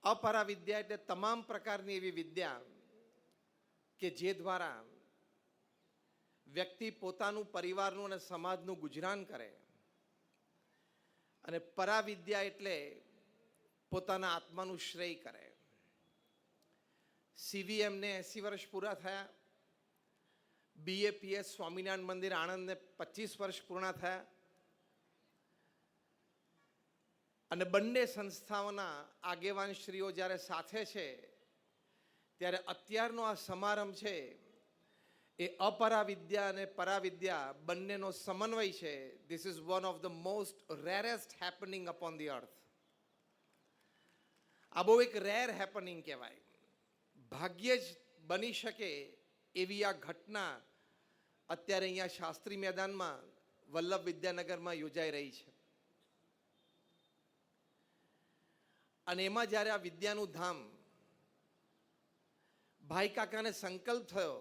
અપરા વિદ્યા એટલે તમામ પ્રકારની એવી વિદ્યા કે જે દ્વારા વ્યક્તિ પોતાનું પરિવારનું અને સમાજનું ગુજરાન કરે. અને પરાવિદ્યા એટલે પોતાના આત્માનું શ્રેય કરે. સીવીએમને 80 વર્ષ પૂરા થયા. બીએપીએસ સ્વામિનારાયણ મંદિર આણંદને 25 વર્ષ પૂર્ણ થયા. અને બંને સંસ્થાઓના આગેવાનશ્રીઓ જ્યારે સાથે છે ત્યારે અત્યારનો આ સમારંભ છે એ અપરાવિદ્યા અને પરાવિદ્યા બંનેનો સમન્વય છે. This is one of the most rarest happening upon the અર્થ. આ બહુ એક રેર હેપનિંગ કહેવાય. ભાગ્યે જ બની શકે એવી આ ઘટના અત્યારે અહીંયા શાસ્ત્રી મેદાનમાં વલ્લભ વિદ્યાનગરમાં યોજાઈ રહી છે. અને એમાં જ્યારે આ વિદ્યાનું ધામ ભાઈ કાકાને સંકલ્પ થયો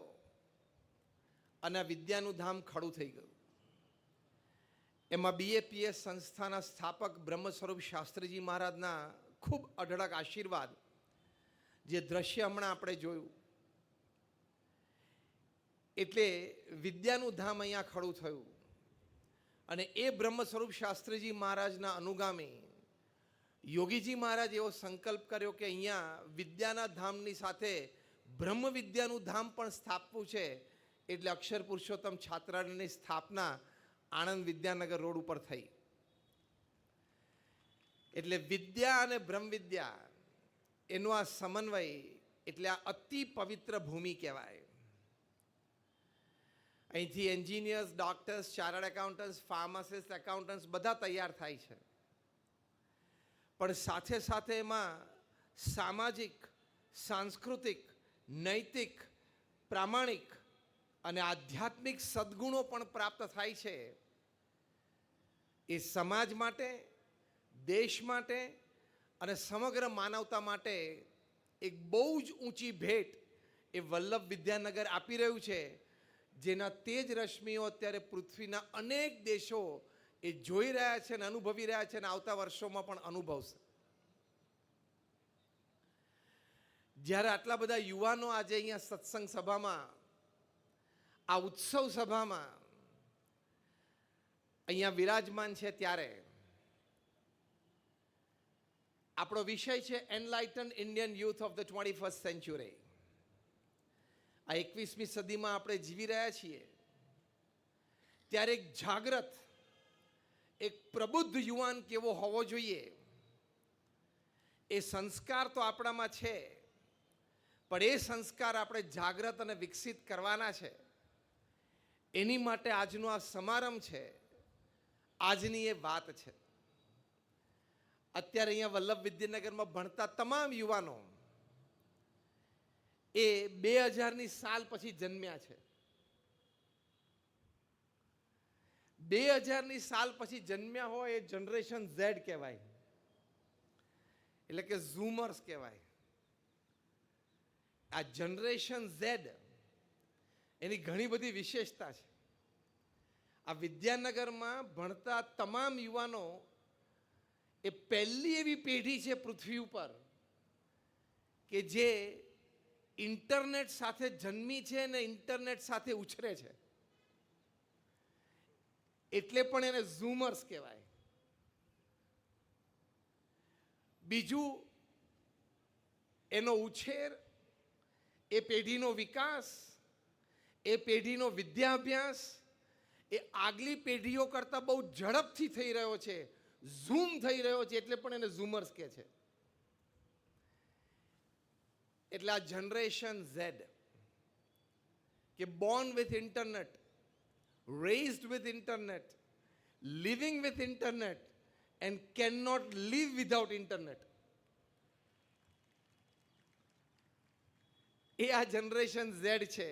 અને આ વિદ્યાનું ધામ ખડું થઈ ગયું. એમાં બીએપીએસ સંસ્થાના સ્થાપક બ્રહ્મ સ્વરૂપ શાસ્ત્રીજી મહારાજના ખૂબ અઢળક આશીર્વાદ, જે દ્રશ્ય હમણાં આપણે જોયું, એટલે વિદ્યાનું ધામ અહીંયા ખડું થયું. અને એ બ્રહ્મ સ્વરૂપ શાસ્ત્રીજી મહારાજના અનુગામી યોગીજી મહારાજ એવો સંકલ્પ કર્યો કે અહીંયા વિદ્યાના ધામની સાથે બ્રહ્મ વિદ્યાનું ધામ પણ સ્થાપવું છે. એટલે અક્ષર પુરુષોત્તમ છાત્રાલયની સ્થાપના આણંદ વિદ્યાનગર રોડ ઉપર થઈ. એટલે વિદ્યા અને બ્રહ્મ વિદ્યા એનો આ સમન્વય એટલે આ અતિ પવિત્ર ભૂમિ કહેવાય. અહીંથી engineers, doctors, chartered accountants, pharmacist, accountants બધા તૈયાર થાય છે. પણ સાથે સાથે એમાં સામાજિક, સાંસ્કૃતિક, નૈતિક, પ્રામાણિક અને આધ્યાત્મિક સદ્ગુણો પણ પ્રાપ્ત થાય છે. એ સમાજ માટે, દેશ માટે અને સમગ્ર માનવતા માટે એક બહુ જ ઊંચી ભેટ એ વલ્લભ વિદ્યાનગર આપી રહ્યું છે, જેના તેજ રશ્મિઓ અત્યારે પૃથ્વીના અનેક દેશો એ જોઈ રહ્યા છે અને અનુભવી રહ્યા છે અને આવતા વર્ષોમાં પણ અનુભવશે. જ્યારે આટલા બધા યુવાનો આજે અહીંયા સત્સંગ સભામાં, આ ઉત્સવ સભામાં અહીંયા વિરાજમાન છે, ત્યારે આપણો વિષય છે enlighten Indian youth of the 21st century. આ 21મી સદીમાં આપણે જીવી રહ્યા છીએ ત્યારે એક જાગ્રત, એક પ્રબુદ્ધ યુવાન કેવો હોવો જોઈએ એ સંસ્કાર તો આપણામાં છે, પણ એ સંસ્કાર આપણે જાગ્રત અને વિકસિત કરવાના છે. એની માટે આજનો આ સમારંભ છે, આજની એ વાત છે. અત્યારે અહીંયા વલ્લભ વિદ્યાનગરમાં ભણતા તમામ યુવાનો એ 2000ની સાલ પછી જન્મ્યા છે. 2000ની સાલ પછી જન્મ્યા હોય એ જનરેશન ઝેડ કહેવાય, એટલે કે ઝૂમર્સ કહેવાય. આ જનરેશન ઝેડ એની ઘણી બધી વિશેષતા છે. આ વિદ્યાનગરમાં ભણતા તમામ યુવાનો એ પહેલી એવી પેઢી છે પૃથ્વી ઉપર કે જે ઇન્ટરનેટ સાથે જન્મી છે અને ઇન્ટરનેટ સાથે ઉછરે છે. એટલે પણ એને ઝૂમર્સ કહેવાય. બીજું, એનો ઉછેર, એ પેઢીનો વિકાસ, એ પેઢીનો વિદ્યાભ્યાસ એ આગલી પેઢીઓ કરતાં બહુ ઝડપથી થઈ રહ્યો છે, ઝૂમ થઈ રહ્યો છે. એટલે પણ એને ઝૂમર્સ કહે છે. એટલે આ જનરેશન ઝેડ કે Born with internet, raised with internet, living with internet and cannot live without internet, એ આ જનરેશન ઝેડ છે,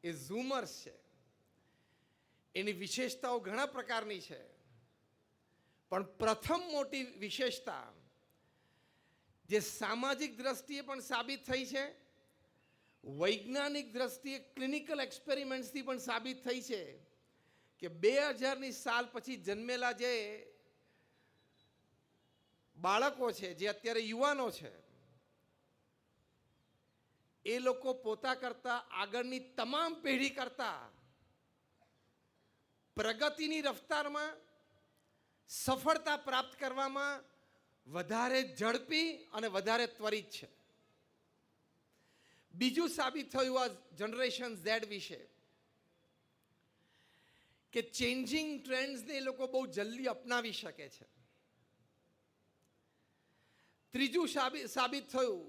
એ ઝૂમર્સ છે. એની વિશેષતાઓ ઘણા પ્રકારની છે, પણ પ્રથમ મોટી વિશેષતા જે સામાજિક દ્રષ્ટિએ પણ સાબિત થઈ છે, વૈજ્ઞાનિક દ્રષ્ટિએ ક્લિનિકલ એક્સપેરિમેન્ટ્સથી પણ સાબિત થઈ છે કે 2000ની સાલ પછી જન્મેલા જે બાળકો છે, જે અત્યારે યુવાનો છે, એ લોકો પોતા કરતા આગળની તમામ પેઢી કરતા પ્રગતિની રફતારમાં સફળતા પ્રાપ્ત કરવામાં વધારે ઝડપી અને વધારે ત્વરિત છે. બીજું સાબિત થયું આ જનરેશન ઝેડ વિશે કે ચેન્જિંગ ટ્રેન્ડ્સને એ લોકો બહુ જલ્દી અપનાવી શકે છે. ત્રીજું સાબિત થયું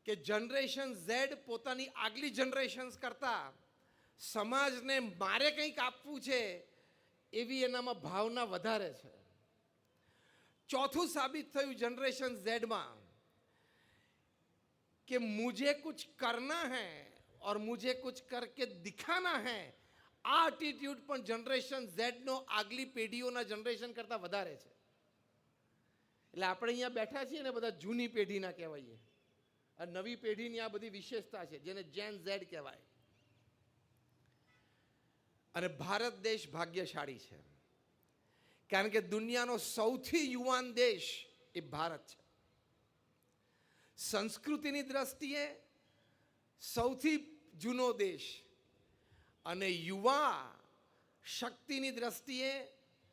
કે જનરેશન ઝેડ પોતાની આગલી જનરેશન્સ કરતા સમાજને મારે કંઈક આપવું છે એવી એનામાં ભાવના વધારે છે. ચોથું સાબિત થયું જનરેશન ઝેડમાં कि मुझे कुछ करना है और मुझे कुछ करके दिखाना है, આ એટીટ્યુડ પણ જનરેશન ઝેડનો આગલી પેઢીઓના જનરેશન કરતાં વધારે છે. એટલે આપણે અહીંયા બેઠા છીએ ને બધા જૂની પેઢીના કહેવાઈએ, અને નવી પેઢીની આ બધી વિશેષતા છે જેને જેન ઝેડ કહેવાય. અને ભારત દેશ ભાગ્યશાળી છે કારણ કે દુનિયાનો સૌથી યુવાન દેશ એ ભારત છે. સંસ્કૃતિની દ્રષ્ટિએ સૌથી જૂનો દેશ અને યુવા શક્તિની દ્રષ્ટિએ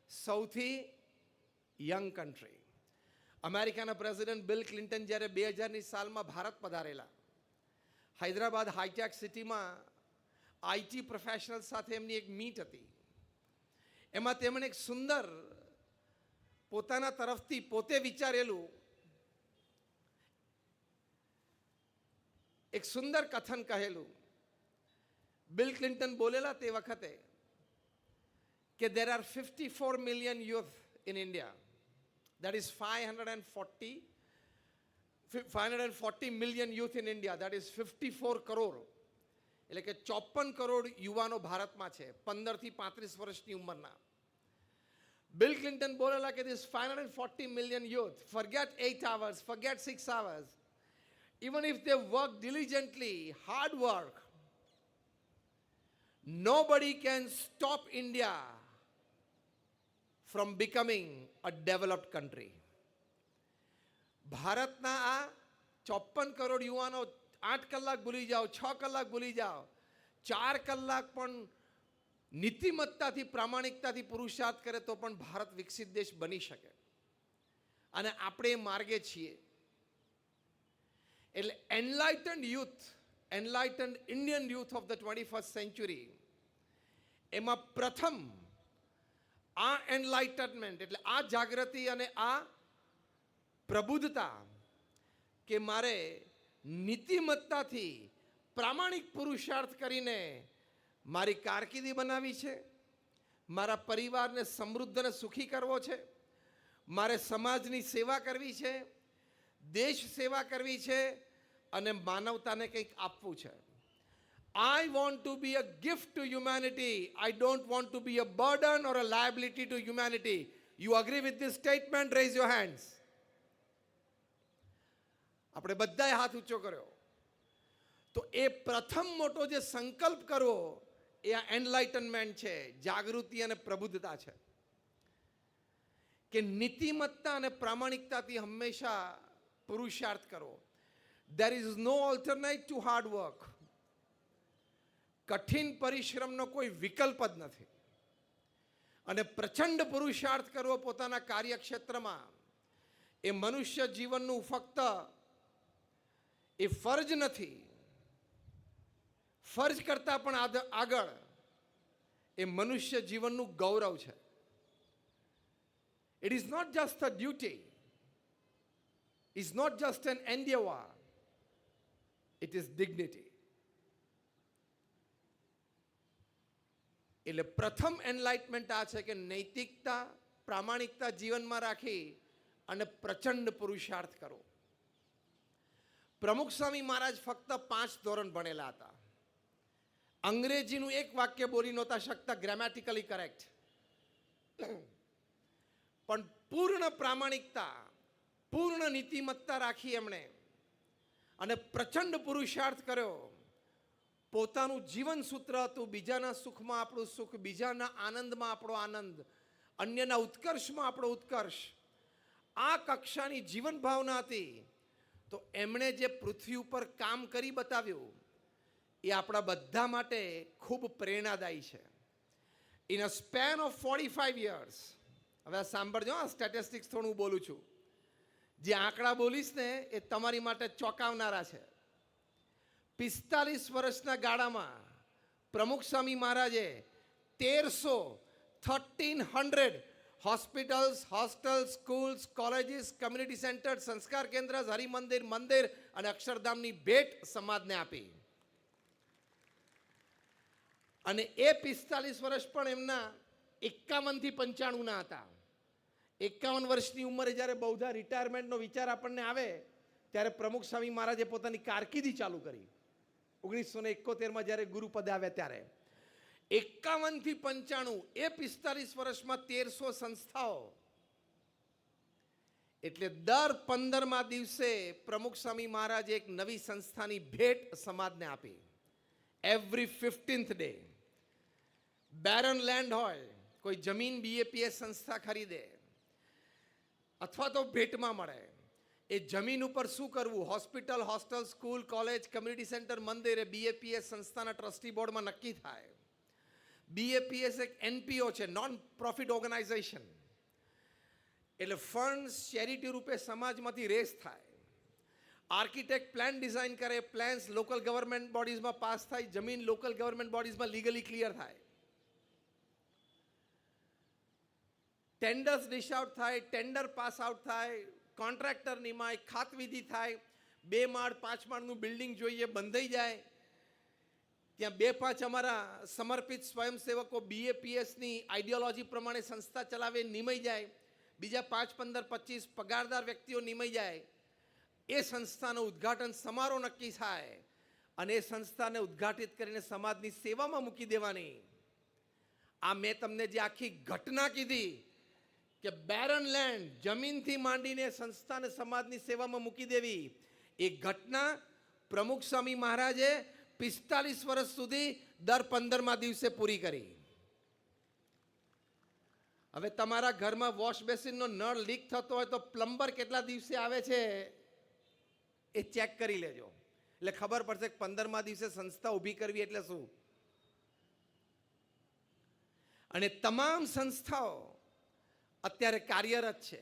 સૌથી યંગ કન્ટ્રી. અમેરિકાના પ્રેસિડેન્ટ બિલ ક્લિન્ટન જ્યારે 2000ની સાલમાં ભારત પધારેલા, હૈદરાબાદ હાઈટેક સિટીમાં આઈટી પ્રોફેશનલ સાથે એમની એક મીટ હતી. એમાં તેમણે એક સુંદર પોતાના તરફથી પોતે વિચારેલું એક સુંદર કથન કહેલું. બિલ ક્લિન્ટન બોલેલા તે વખતે કે there are 54 million youth in India. That is 540 million youth in India. That is 54 crore. એટલે કે 54 કરોડ યુવાનો ભારતમાં છે 15 થી 35 વર્ષની ઉંમરના. બિલ ક્લિન્ટન બોલેલા કે this 540 million youth, forget 8 hours, forget 6 hours. Even if they work diligently, hard work, nobody can stop India from becoming a developed country. ભારતના આ 54 કરોડ યુવાનો 8 કલાક ભૂલી જાઓ, 6 કલાક ભૂલી જાઓ, 4 કલાક પણ નીતિમત્તાથી પ્રામાણિકતાથી પુરુષાર્થ કરે તો પણ ભારત વિકસિત દેશ બની શકે. અને આપણે એ માર્ગે છીએ. એટલે enlightened youth, enlightened Indian youth of the 21st century, એમાં પ્રથમ આ એનલાઇટનમેન્ટ એટલે આ જાગૃતિ અને આ પ્રબુદ્ધતા કે મારે નીતિમત્તાથી પ્રામાણિક પુરુષાર્થ કરીને મારી કારકિર્દી બનાવી છે, મારા પરિવારને સમૃદ્ધ અને સુખી કરવો છે, મારે સમાજની સેવા કરવી છે, દેશ સેવા કરવી છે અને માનવતાને કંઈક આપવું છે. I want to be a gift to humanity. I don't want to be a burden or a liability to humanity. You agree with this statement? Raise your hands. આપણે બધાએ હાથ ઊંચો કર્યો. તો એ પ્રથમ મોટો જે સંકલ્પ કરવો એ આ એનલાઇટનમેન્ટ છે, જાગૃતિ અને પ્રબુદ્ધતા છે કે નીતિમત્તા અને પ્રામાણિકતાથી હંમેશા પુરુષાર્થ કરો. There is no alternate to hard work. કઠિન પરિશ્રમનો કોઈ વિકલ્પ જ નથી. અને પ્રચંડ પુરુષાર્થ કરવો પોતાના કાર્યક્ષેત્રમાં એ મનુષ્ય જીવનનું ફક્ત એ ફરજ નથી, ફરજ કરતાં પણ આગળ એ મનુષ્ય જીવનનું ગૌરવ છે. It is not just a duty. It's not just an endeavor. It is dignity. એટલે પ્રથમ એનલાઇટમેન્ટ આ છે કે નૈતિકતા, પ્રામાણિકતા જીવનમાં રાખી અને પ્રચંડ પુરુષાર્થ કરો. પ્રમુખ સ્વામી મહારાજ ફક્ત 5 ધોરણ ભણેલા હતા. અંગ્રેજીનું એક વાક્ય બોલી નહોતા શકતા, ગ્રામેટિકલી કરેક્ટ, પણ પૂર્ણ પ્રામાણિકતા, પૂર્ણ નીતિમત્તા રાખી એમણે અને પ્રચંડ પુરુષાર્થ કર્યો. પોતાનું જીવન સૂત્ર હતું બીજાના સુખમાં આપણું સુખ, બીજાના આનંદમાં આપણો આનંદ, અન્યના ઉત્કર્ષમાં આપણો ઉત્કર્ષ. આ કક્ષાની જીવન ભાવના હતી. તો એમણે જે પૃથ્વી ઉપર કામ કરી બતાવ્યું એ આપણા બધા માટે ખૂબ પ્રેરણાદાયી છે. In a span of 45 years, હવે સાંભળજો, આ સ્ટેટિસ્ટિક્સ થોડું બોલું છું, જે આંકડા બોલીશ ને એ તમારી માટે ચોંકાવનારા છે. 45 વર્ષના ગાળામાં પ્રમુખ સ્વામી મહારાજે 1300 hospitals, hostels, schools, colleges, community centre, સંસ્કાર કેન્દ્ર, હરિમંદિર, મંદિર અને અક્ષરધામની ભેટ સમાજને આપી. અને એ 45 વર્ષ પણ એમના 51 થી 95 ના હતા. 51 વર્ષની ઉંમરે જ્યારે બહુધા રિટાયરમેન્ટનો વિચાર આપણને આવે ત્યારે પ્રમુખ સ્વામી મહારાજે પોતાની કારકિર્દી ચાલુ કરી. 1971માં જ્યારે ગુરુપદે આવ્યા ત્યારે 51 થી 95, એ 45 વર્ષમાં 1300 સંસ્થાઓ, એટલે દર 15મા દિવસે પ્રમુખ સ્વામી મહારાજે એક નવી સંસ્થાની ભેટ સમાજને આપી. Every 15th day. બેરન લેન્ડ હોય, કોઈ જમીન BAPS સંસ્થા ખરીદે અથવા તો ભેટમાં મળે, એ જમીન ઉપર શું કરવું, hospital, hostel, school, college, community centre, મંદિર, એ BAPS સંસ્થાના ટ્રસ્ટી બોર્ડમાં નક્કી થાય. BAPS એક NPO છે, નોન પ્રોફિટ ઓર્ગેનાઇઝેશન, એટલે ફંડ્સ ચેરિટી રૂપે સમાજમાંથી રેસ થાય. આર્કિટેક્ટ પ્લાન ડિઝાઇન કરે, પ્લાન્સ લોકલ ગવર્મેન્ટ બોડીઝમાં પાસ થાય, જમીન લોકલ ગવર્મેન્ટ બોડીઝમાં લીગલી ક્લિયર થાય, ટેન્ડર્સ ડિશ આઉટ થાય, ટેન્ડર પાસ આઉટ થાય, કોન્ટ્રાક્ટર નિમાય, ખાતવિધિ થાય, 2 માળ 5 માળનું બિલ્ડિંગ જોઈએ, બંધાઈ જાય. ત્યાં 2-5 અમારા સમર્પિત સ્વયંસેવકો BAPSની આઈડિયોલોજી પ્રમાણે સંસ્થા ચલાવે, નિમાઈ જાય. બીજા 5, 15, 25 પગારદાર વ્યક્તિઓ નિમાઈ જાય. એ સંસ્થાનો ઉદ્ઘાટન સમારોહ નક્કી થાય અને એ સંસ્થાને ઉદ્ઘાટિત કરીને સમાજની સેવામાં મૂકી દેવાની. આ મેં તમને જે આખી ઘટના કીધી કે બેરન લેન્ડ, જમીનથી માંડીને સંસ્થાને સમાજની સેવામાં મૂકી દેવી, એ ઘટના પ્રમુખ સ્વામી મહારાજે 45 વર્ષ સુધી દર 15મા દિવસે પૂરી કરી. હવે તમારા ઘરમાં વોશ બેસિનનો નળ લીક થતો હોય તો પ્લમ્બર કેટલા દિવસે આવે છે એ ચેક કરી લેજો, એટલે ખબર પડશે કે 15મા દિવસે સંસ્થા ઊભી કરવી એટલે શું. અને તમામ સંસ્થાઓ અત્યારે કાર્યરત છે.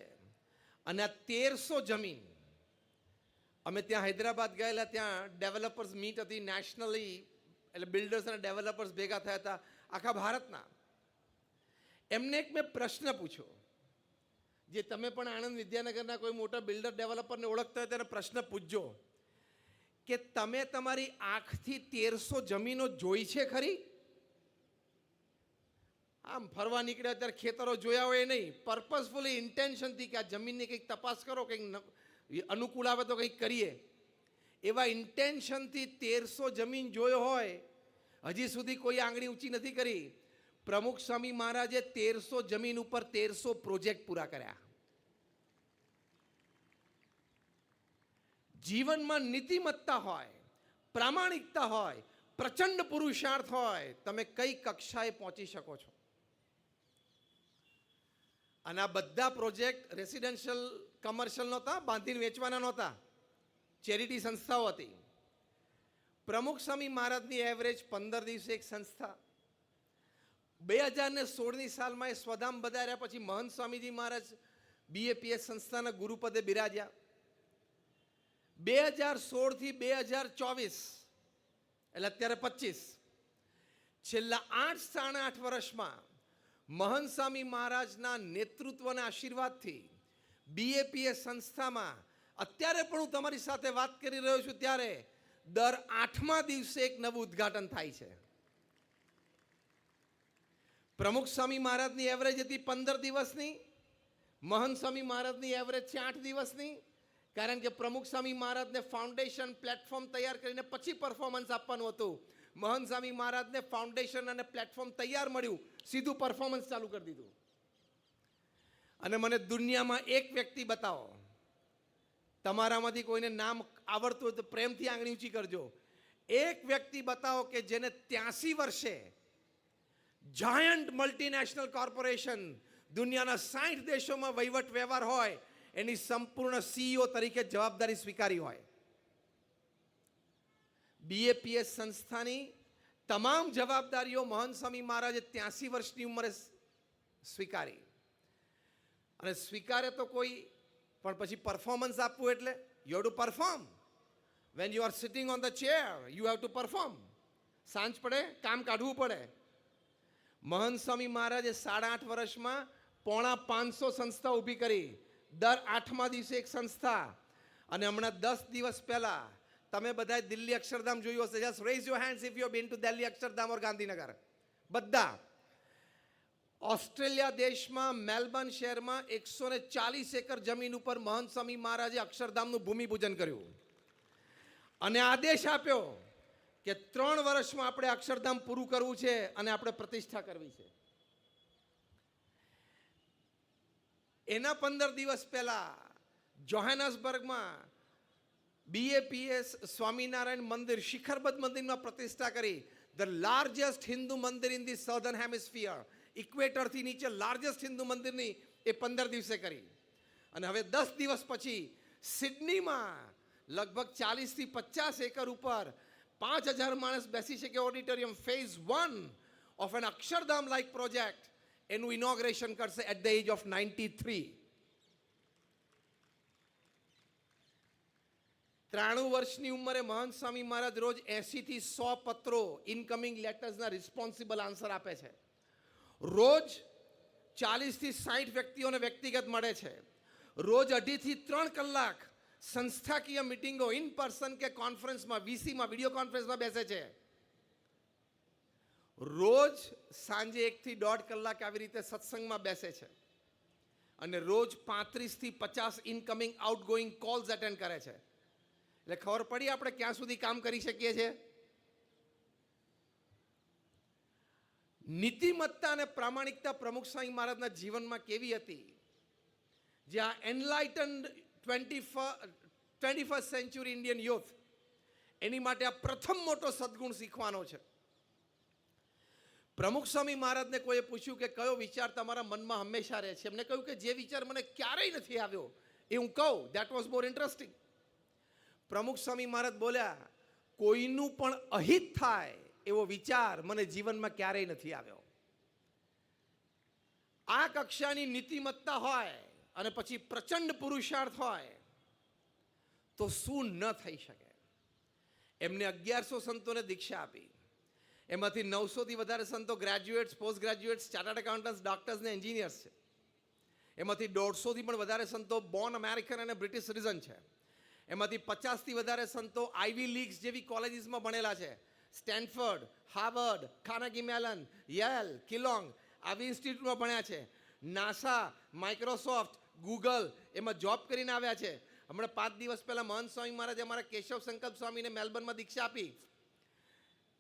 અને આ 1300 જમીન, અમે ત્યાં હૈદરાબાદ ગયેલા, ત્યાં ડેવલપર્સ મીટ હતી નેશનલી, એટલે બિલ્ડર્સ અને ડેવલપર્સ ભેગા થયા હતા આખા ભારતના. એમને એક મેં પ્રશ્ન પૂછ્યો, જે તમે પણ આણંદ વિદ્યાનગરના કોઈ મોટા બિલ્ડર ડેવલપરને ઓળખતા હોય ત્યારે પ્રશ્ન પૂછજો કે તમે તમારી આંખથી 1300 જમીનો જોઈ છે ખરી? આમ ફરવા નીકળ્યા ત્યારે ખેતરો જોયા હોય નહીં, પર્પઝફુલી ઇન્ટેન્શનથી કે આ જમીનની કંઈક તપાસ કરો, કંઈક અનુકૂળ આવે તો કંઈક કરીએ, એવા ઇન્ટેન્શનથી 1300 જમીન જોયો હોય, હજી સુધી કોઈ આંગળી ઊંચી નથી કરી. પ્રમુખ સ્વામી મહારાજે 1300 જમીન ઉપર 1300 પ્રોજેક્ટ પૂરા કર્યા. જીવનમાં નીતિમત્તા હોય, પ્રામાણિકતા હોય, પ્રચંડ પુરુષાર્થ હોય, તમે કઈ કક્ષાએ પહોંચી શકો છો. અને આ બધા પ્રોજેક્ટ રેસિડેન્શિયલ કમર્શિયલ નહોતા, બાંધીને વેચવાના નહોતા, ચેરિટી સંસ્થાઓ હતી. પ્રમુખ સ્વામી મહારાજની એવરેજ 15 દિવસે એક સંસ્થા. 2016ની સાલમાં એ સ્વધામ બધાર્યા પછી મહંત સ્વામીજી મહારાજ BAPS સંસ્થાના ગુરુપદે બિરાજ્યા. 2016 થી 2024, એટલે અત્યારે 25, છેલ્લા 8 વર્ષમાં મહંત સ્વામી મહારાજના નેતૃત્વના આશીર્વાદથી BAPS સંસ્થામાં અત્યારે પણ હું તમારી સાથે વાત કરી રહ્યો છું ત્યારે દર 8મા દિવસે એક નવું ઉદ્ઘાટન થાય છે. પ્રમુખ સ્વામી મહારાજની એવરેજ હતી 15 દિવસની, મહંત સ્વામી મહારાજની એવરેજ છે 8 દિવસની. કારણ કે પ્રમુખ સ્વામી મહારાજને ફાઉન્ડેશન પ્લેટફોર્મ તૈયાર કરીને પછી પરફોર્મન્સ આપવાનું હતું. મહંત સ્વામી મહારાજને ફાઉન્ડેશન અને પ્લેટફોર્મ તૈયાર મળ્યું, સીધું પરફોર્મન્સ ચાલુ કરી દીધું. અને મને દુનિયામાં એક વ્યક્તિ બતાવો, તમારામાંથી કોઈને નામ આવડતું હોય તો પ્રેમથી આંગળી ઊંચી કરજો, એક વ્યક્તિ બતાવો કે જેને 83 વર્ષે જાયન્ટ મલ્ટીનેશનલ કોર્પોરેશન, દુનિયાના 60 દેશોમાં વહીવટ વ્યવહાર હોય એની સંપૂર્ણ સીઈઓ તરીકે જવાબદારી સ્વીકારી હોય. બીએપીએસ સંસ્થાની તમામ જવાબદારીઓ મહંત સ્વામી મહારાજે 83 વર્ષની ઉંમરે સ્વીકારી. અને સ્વીકારે તો કોઈ, પણ પછી પરફોર્મન્સ આપવું એટલે you have to perform. When you are sitting on the chair you have to perform. સાંજ પડે કામ કાઢવું પડે. મહંત સ્વામી મહારાજે 8.5 વર્ષમાં 450 સંસ્થા ઊભી કરી. દર 8મા દિવસે એક સંસ્થા. અને હમણાં 10 દિવસ પહેલા તમે બધાએ દિલ્હી અક્ષરધામ જોયું હશે. Just raise your hands if you have been to Delhi Akshardham or Gandhinagar. બધા. ઓસ્ટ્રેલિયા દેશમાં મેલબર્ન શહેરમાં 140 એકર જમીન ઉપર મહંત સ્વામી મહારાજે અક્ષરધામનું ભૂમિપૂજન કર્યું અને આદેશ આપ્યો કે 3 વર્ષમાં આપણે અક્ષરધામ પૂરું કરવું છે અને આપણે પ્રતિષ્ઠા કરવી છે. એના 15 દિવસ પહેલા જોહાનસબર્ગમાં બીએપીએસ સ્વામિનારાયણ મંદિર શિખરબદ્ધ મંદિરમાં પ્રતિષ્ઠા કરી. ધ લાર્જેસ્ટ હિન્દુ મંદિર ઇન ધી સધર્ન હેમિસ્ફિયર. ઇક્વેટરથી નીચે લાર્જેસ્ટ હિન્દુ મંદિરની એ 15 દિવસે કરી. અને હવે 10 દિવસ પછી સિડનીમાં લગભગ 40 થી 50 એકર ઉપર 5000 માણસ બેસી શકે auditorium phase 1 of an Akshardham like project એનું ઇનોગ્રેશન કરશે એટ ધ એજ ઓફ 93. 93 વર્ષની ઉંમરે મહંત સ્વામી મહારાજ રોજ 80 થી 100 પત્રો ઇનકમિંગ લેટર્સના રિસ્પોન્સિબલ આન્સર આપે છે. રોજ 40 થી 60 વ્યક્તિઓને વ્યક્તિગત મળે છે. રોજ 2.5 થી 3 કલાક સંસ્થાકીય મિટિંગો ઇન પર્સન કે કોન્ફરન્સમાં વીસીમાં વિડીયો કોન્ફરન્સમાં બેસે છે. રોજ સાંજે 1 થી 1.5 કલાક આવી રીતે સત્સંગમાં બેસે છે. અને રોજ 35 થી 50 ઇનકમિંગ આઉટગોઈંગ કોલ્સ અટેન્ડ કરે છે. એટલે ખબર પડી આપણે ક્યાં સુધી કામ કરી શકીએ છીએ. નીતિમત્તા અને પ્રામાણિકતા પ્રમુખ સ્વામી મહારાજના જીવનમાં કેવી હતી? જ્યાં એનલાઇટન્ડ 21st સેન્ચુરી ઇન્ડિયન યુથ એની માટે આ પ્રથમ મોટો સદગુણ શીખવાનો છે. પ્રમુખ સ્વામી મહારાજને કોઈએ પૂછ્યું કે કયો વિચાર તમારા મનમાં હંમેશા રહે છે? એમને કહ્યું કે જે વિચાર મને ક્યારેય નથી આવ્યો એ હું કહું. That was more interesting. પ્રમુખ સ્વામી મહારાજ બોલ્યા, કોઈનું પણ અહિત થાય એવો વિચાર મને જીવનમાં ક્યારેય નથી આવ્યો. આ કક્ષાની નીતિમત્તા હોય અને પછી પ્રચંડ પુરુષાર્થ હોય તો શું ન થઈ શકે. એમને 1100 સંતોને દીક્ષા આપી. એમાંથી 900થી વધારે સંતો graduates, post graduates, chartered accountants, doctors ને એન્જિનિયર્સ છે. એમાંથી 150થી પણ વધારે સંતો બોર્ન અમેરિકન અને બ્રિટિશ સિટીઝન છે. એમાંથી 50થી વધારે સંતો આઈવી લીગ્સ જેવી કોલેજીસમાં ભણેલા છે. Stanford, Harvard, Carnegie melon, Yale, Keylong આવી ઇન્સ્ટિટ્યૂટમાં ભણ્યા છે. નાસા, માઇક્રોસોફ્ટ, ગૂગલ એમાં જોબ કરીને આવ્યા છે. હમણાં 5 દિવસ પહેલાં મહંત સ્વામી મહારાજે અમારા કેશવ સંકલ્પ સ્વામીને મેલબર્નમાં દીક્ષા આપી.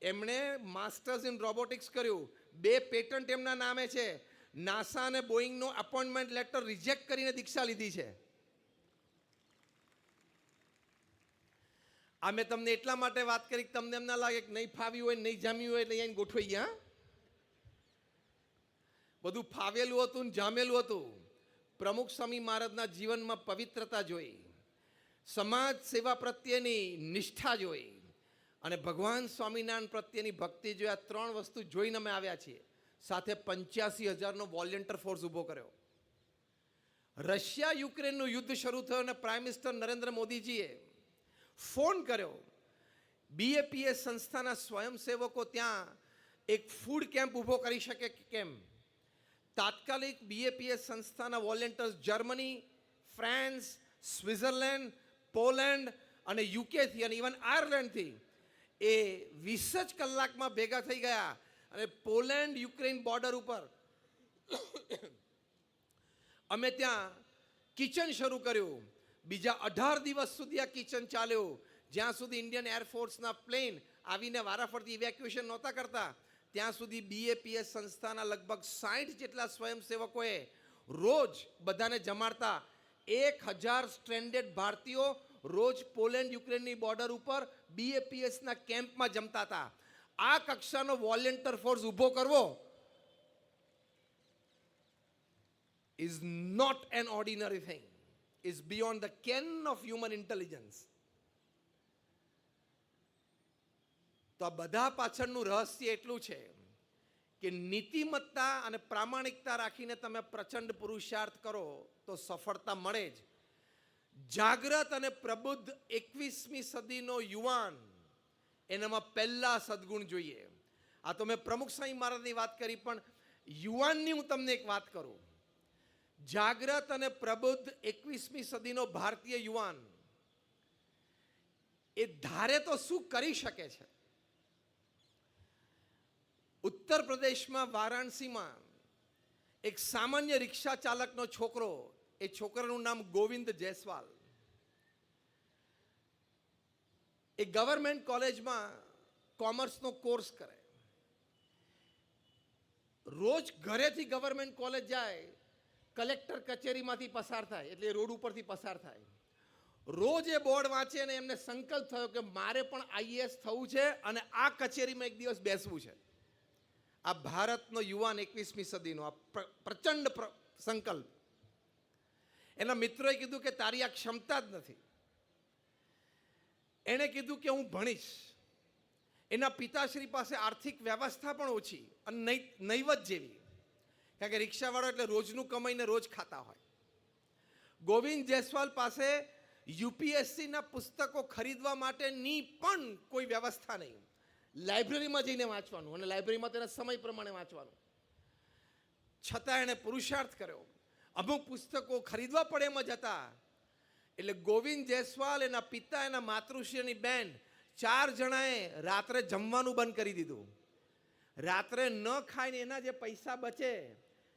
એમણે માસ્ટર્સ ઇન રોબોટિક્સ કર્યું. 2 પેટન્ટ એમના નામે છે. નાસા અને બોઈંગનો અપોઇન્ટમેન્ટ લેટર રિજેક્ટ કરીને દીક્ષા લીધી છે. આ મેં તમને એટલા માટે વાત કરી કે તમને એમ ના લાગે કે નહીં ફાવ્યું હોય, નહીં જામ્યું હોય એટલે અહીંયા ગોઠવાઈ ગયા. બધું ફાવેલું હતું ને જામેલું હતું. પ્રમુખ સ્વામી મહારાજના જીવનમાં પવિત્રતા જોઈ, સમાજ સેવા પ્રત્યેની નિષ્ઠા જોઈ અને ભગવાન સ્વામિનારાયણ પ્રત્યેની ભક્તિ જોઈ. આ 3 વસ્તુ જોઈને અમે આવ્યા છીએ. સાથે 85,000નો વોલેન્ટિયર ફોર્સ ઊભો કર્યો. રશિયા યુક્રેનનું યુદ્ધ શરૂ થયું અને પ્રાઇમ મિનિસ્ટર નરેન્દ્ર મોદીજીએ ફોન કર્યો. બીએપીએસ સંસ્થાના સ્વયંસેવકો ત્યાં એક ફૂડ કેમ્પ ઊભો કરી શકે કેમ? તાત્કાલિક બીએપીએસ સંસ્થાના volunteers Germany, France, Switzerland, Poland અને યુકેથી અને ઇવન આયર્લેન્ડથી એ 20 જ કલાકમાં ભેગા થઈ ગયા અને પોલેન્ડ યુક્રેન બોર્ડર ઉપર અમે ત્યાં કિચન શરૂ કર્યું. બીજા 18 દિવસ સુધી આ કિચન ચાલ્યું, જ્યાં સુધી ઇન્ડિયન એરફોર્સના પ્લેન આવીને વારાફરતી ઇવેક્યુએશન નહોતા કરતા ત્યાં સુધી બીએપીએસ સંસ્થાના લગભગ 60 જેટલા સ્વયંસેવકોએ રોજ બધાને જમાડતા. 1000 સ્ટ્રેન્ડેડ ભારતીયો રોજ પોલેન્ડ યુક્રેનની બોર્ડર ઉપર બીએપીએસના કેમ્પમાં જમતા હતા. આ કક્ષાનો વોલેન્ટિયર ફોર્સ ઊભો કરવો is not an ordinary thing. is beyond the ken of human intelligence. તો આ બધા પાછળનું રહસ્ય એટલું છે કે નીતિમત્તા અને પ્રામાણિકતા રાખીને તમે પ્રચંડ પુરુષાર્થ કરો તો સફળતા મળે જ. જાગ્રત અને પ્રબુદ્ધ 21મી સદીનો યુવાન, એનામાં પહેલા સદગુણ જોઈએ. આ તો મેં પ્રમુખ સ્વામી મહારાજની વાત કરી, પણ યુવાનની હું તમને એક વાત કરું. જાગ્રત અને પ્રબુદ્ધ 21મી સદીનો ભારતીય યુવાન એ ધારે તો શું કરી શકે છે. ઉત્તર પ્રદેશમાં વારાણસીમાં એક સામાન્ય રિક્ષા ચાલકનો છોકરો, એ છોકરાનું નામ ગોવિંદ જયસ્વાલ, એ ગવર્મેન્ટ કોલેજમાં કોમર્સનો કોર્સ કરે. રોજ ઘરેથી ગવર્મેન્ટ કોલેજ જાય, કલેક્ટર કચેરીમાંથી પસાર થાય, એટલે રોડ ઉપરથી પસાર થાય. રોજ એ બોર્ડ વાંચે અને એમને સંકલ્પ થયો કે મારે પણ આઈએએસ થવું છે અને આ કચેરીમાં એક દિવસ બેસવું છે. આ ભારતનો યુવાન 21મી સદીનો આ પ્રચંડ સંકલ્પ. એના મિત્રોએ કીધું કે તારી આ ક્ષમતા જ નથી. એણે કીધું કે હું ભણીશ. એના પિતાશ્રી પાસે આર્થિક વ્યવસ્થા પણ ઓછી અને નૈવત જેવી, કારણ કે રિક્ષાવાળો એટલે રોજનું કમાઈને રોજ ખાતા હોય. ગોવિંદ જયસ્વાલ પાસે યુપીએસસીના પુસ્તકો ખરીદવા માટેની પણ કોઈ વ્યવસ્થા નહીં. લાઇબ્રેરીમાં જઈને વાંચવાનું, અને લાઇબ્રેરીમાં તેના સમય પ્રમાણે વાંચવાનું. છતાં એણે પુરુષાર્થ કર્યો. અમુક પુસ્તકો ખરીદવા પડે એમ જ હતા. એટલે ગોવિંદ જયસ્વાલ, એના પિતા, એના માતૃશ્રીની બેન, 4 જણાએ રાત્રે જમવાનું બંધ કરી દીધું. રાત્રે ન ખાઈને એના જે પૈસા બચે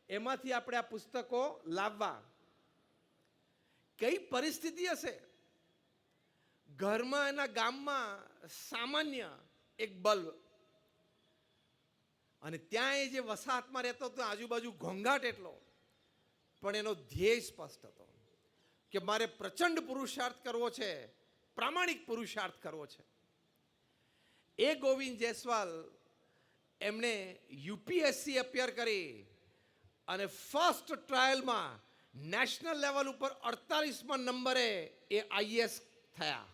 એમાંથી આપણે આ પુસ્તકો લાવવા. કઈ પરિસ્થિતિ હશે. ઘરમાં, એના ગામમાં સામાન્ય એક બલ્બ, અને ત્યાં એ જે વસાહતમાં રહેતો હતો આજુબાજુ ઘોંઘાટ એટલો, પણ એનો ધ્યેય સ્પષ્ટ હતો કે મારે પ્રચંડ પુરુષાર્થ કરવો છે, પ્રામાણિક પુરુષાર્થ કરવો છે. એ ગોવિંદ જયસ્વાલ એમણે યુપીએસસી અપિયર કરી અને ફર્સ્ટ ટ્રાયલમાં નેશનલ લેવલ ઉપર 48મા નંબરે એ આઈએએસ થયા.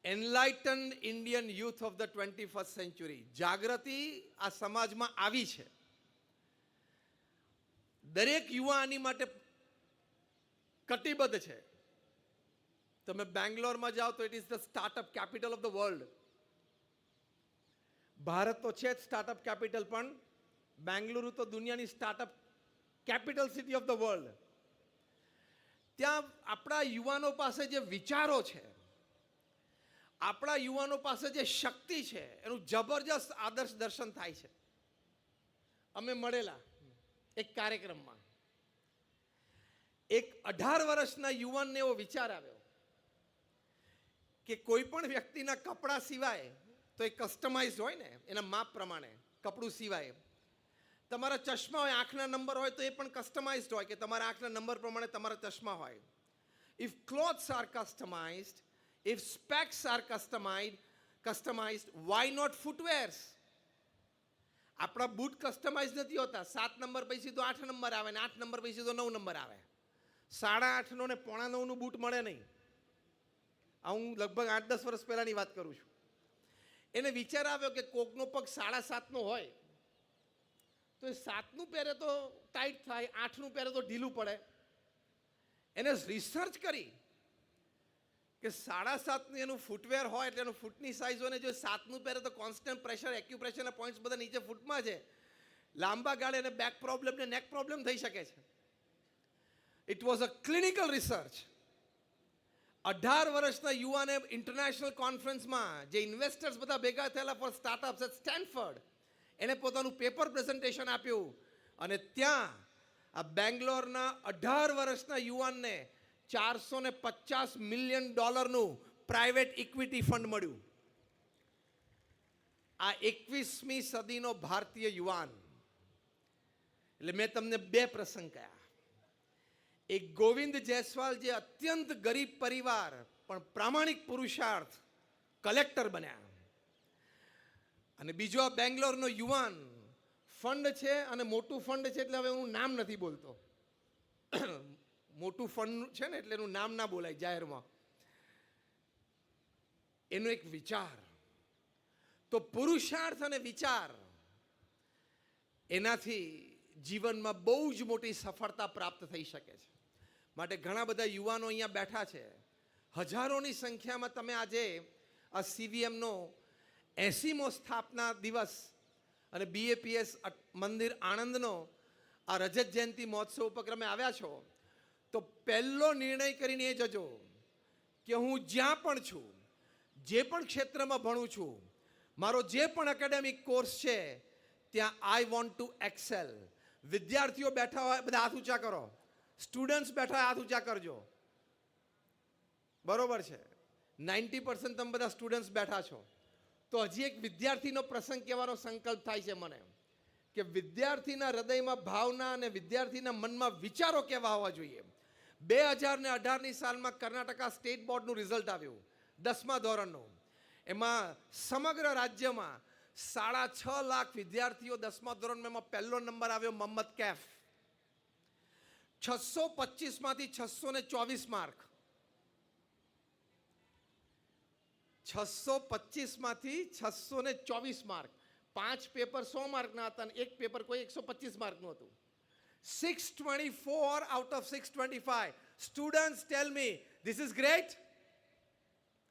Enlightened Indian youth of the 21st century. જાગૃતિ આ સમાજમાં આવી છે. દરેક યુવા આની માટે કટિબદ્ધ છે. તમે બેંગ્લોરમાં જાઓ તો it is the startup capital of the world. Bharat તો છે જ સ્ટાર્ટઅપ કેપિટલ, પણ બેંગલુરુ તો દુનિયાની startup capital city of the world. ત્યાં આપણા યુવાનો પાસે જે વિચારો છે, આપણા યુવાનો પાસે જે શક્તિ છે, એનું જબરજસ્ત આદર્શ દર્શન થાય છે. અમે મળેલા એક કાર્યક્રમમાં એક 18 વર્ષના યુવાનને એવો વિચાર આવ્યો કે કોઈ પણ વ્યક્તિના કપડાં સિવાય તો એ કસ્ટમાઇઝ હોય ને, એના માપ પ્રમાણે કપડું સિવાય. તમારા ચશ્મા હોય, આંખના નંબર હોય તો એ પણ કસ્ટમાઇઝડ હોય કે તમારા આંખના નંબર પ્રમાણે તમારા ચશ્મા હોય. If clothes are customized, if specs are customized, why not footwears? આપણા બૂટ કસ્ટમાઇઝ નથી હોતા. 7 નંબર પછી સીધો 8 નંબર આવે ને 8 નંબર પછી સીધો 9 નંબર આવે. 8.5નો ને 9.25નું બૂટ મળે નહીં. આ હું લગભગ 8-10 વર્ષ પહેલાની વાત કરું છું. એને વિચાર આવ્યો કે કોકનો પગ 7.5નો હોય તો એ 7નું પહેરે તો ટાઈટ થાય, 8નું પહેરે તો ઢીલું પડે. એને રિસર્ચ કરી કે 7.5નું એનું ફૂટવેર હોય એટલે એનું ફૂટની સાઇઝ હોય ને, જો 7નું પહેરે તો કોન્સ્ટન્ટ પ્રેશર, એક્યુપ્રેશરના પોઈન્ટ્સ બધા નીચે ફૂટમાં છે. લાંબા ગાળે એને બેક પ્રોબ્લેમ ને નેક પ્રોબ્લેમ થઈ શકે છે. It was a clinical research. 18 વર્ષના યુવાને ઇન્ટરનેશનલ કોન્ફરન્સમાં જે ઇન્વેસ્ટર્સ બધા ભેગા થયેલા ફોર સ્ટાર્ટઅપ્સ એટ સ્ટેનફર્ડ, એને પોતાનું પેપર પ્રેઝન્ટેશન આપ્યું અને ત્યાં આ બેંગ્લોરના 18 વર્ષના યુવાનને $450 મિલિયન પ્રાઇવેટ ઇક્વિટી ફંડ મળ્યું. આ 21મી સદીનો ભારતીય યુવાન. એટલે મેં તમને 2 પ્રસંગ કહ્યા. એક ગોવિંદ જયસ્વાલ, જે અત્યંત ગરીબ પરિવાર પણ પ્રામાણિક પુરુષાર્થ કલેક્ટર બન્યા, અને બીજો આ બેંગ્લોરનો યુવાન. ફંડ છે અને મોટું ફંડ છે એટલે હવે હું નામ નથી બોલતો. મોટું ફંડ છે ને એટલે એનું નામ ના બોલાય જાહેરમાં, એનો એક વિચાર. તો પુરુષાર્થ અને વિચાર એનાથી જીવનમાં બહુ જ મોટી સફળતા પ્રાપ્ત થઈ શકે છે. માટે ઘણા બધા યુવાનો અહીંયા બેઠા છે, હજારોની સંખ્યામાં તમે આજે આ CVMનો 80મો સ્થાપના દિવસ અને BAPS મંદિર આણંદનો આ રજત જયંતિ મહોત્સવ ઉપક્રમે આવ્યા છો, તો પહેલો નિર્ણય કરીને એ જજો કે હું જ્યાં પણ છું, જે પણ ક્ષેત્રમાં ભણું છું, મારો જે પણ એકેડેમિક કોર્સ છે, ત્યાં આઈ વોન્ટ ટુ એક્સેલ. વિદ્યાર્થીઓ બેઠા હોય બધા હાથ ઊંચા કરો, સ્ટુડન્ટ્સ બેઠા હોય હાથ ઊંચા કરજો. બરોબર છે, 90% તમે બધા સ્ટુડન્ટ્સ બેઠા છો. તો હજી એક વિદ્યાર્થીનો પ્રસંગ કહેવાનો સંકલ્પ થાય છે મને, કે વિદ્યાર્થીના હૃદયમાં ભાવના અને વિદ્યાર્થીના મનમાં વિચારો કેવા હોવા જોઈએ. 2018ની સાલમાં કર્ણાટકા સ્ટેટ બોર્ડનું રિઝલ્ટ આવ્યું 10મા ધોરણનું. એમાં સમગ્ર રાજ્યમાં 6.5 લાખ વિદ્યાર્થીઓ 10મા ધોરણમાં, એમાં પહેલો નંબર આવ્યો મોહમ્મદ કૈફ. 625માંથી 624 માર્ક, 625માંથી 624 માર્ક. 5 પેપર 100 માર્કના હતા અને એક પેપર કોઈ 125 માર્કનું હતું. 624 out of 625. Students tell me, this is great.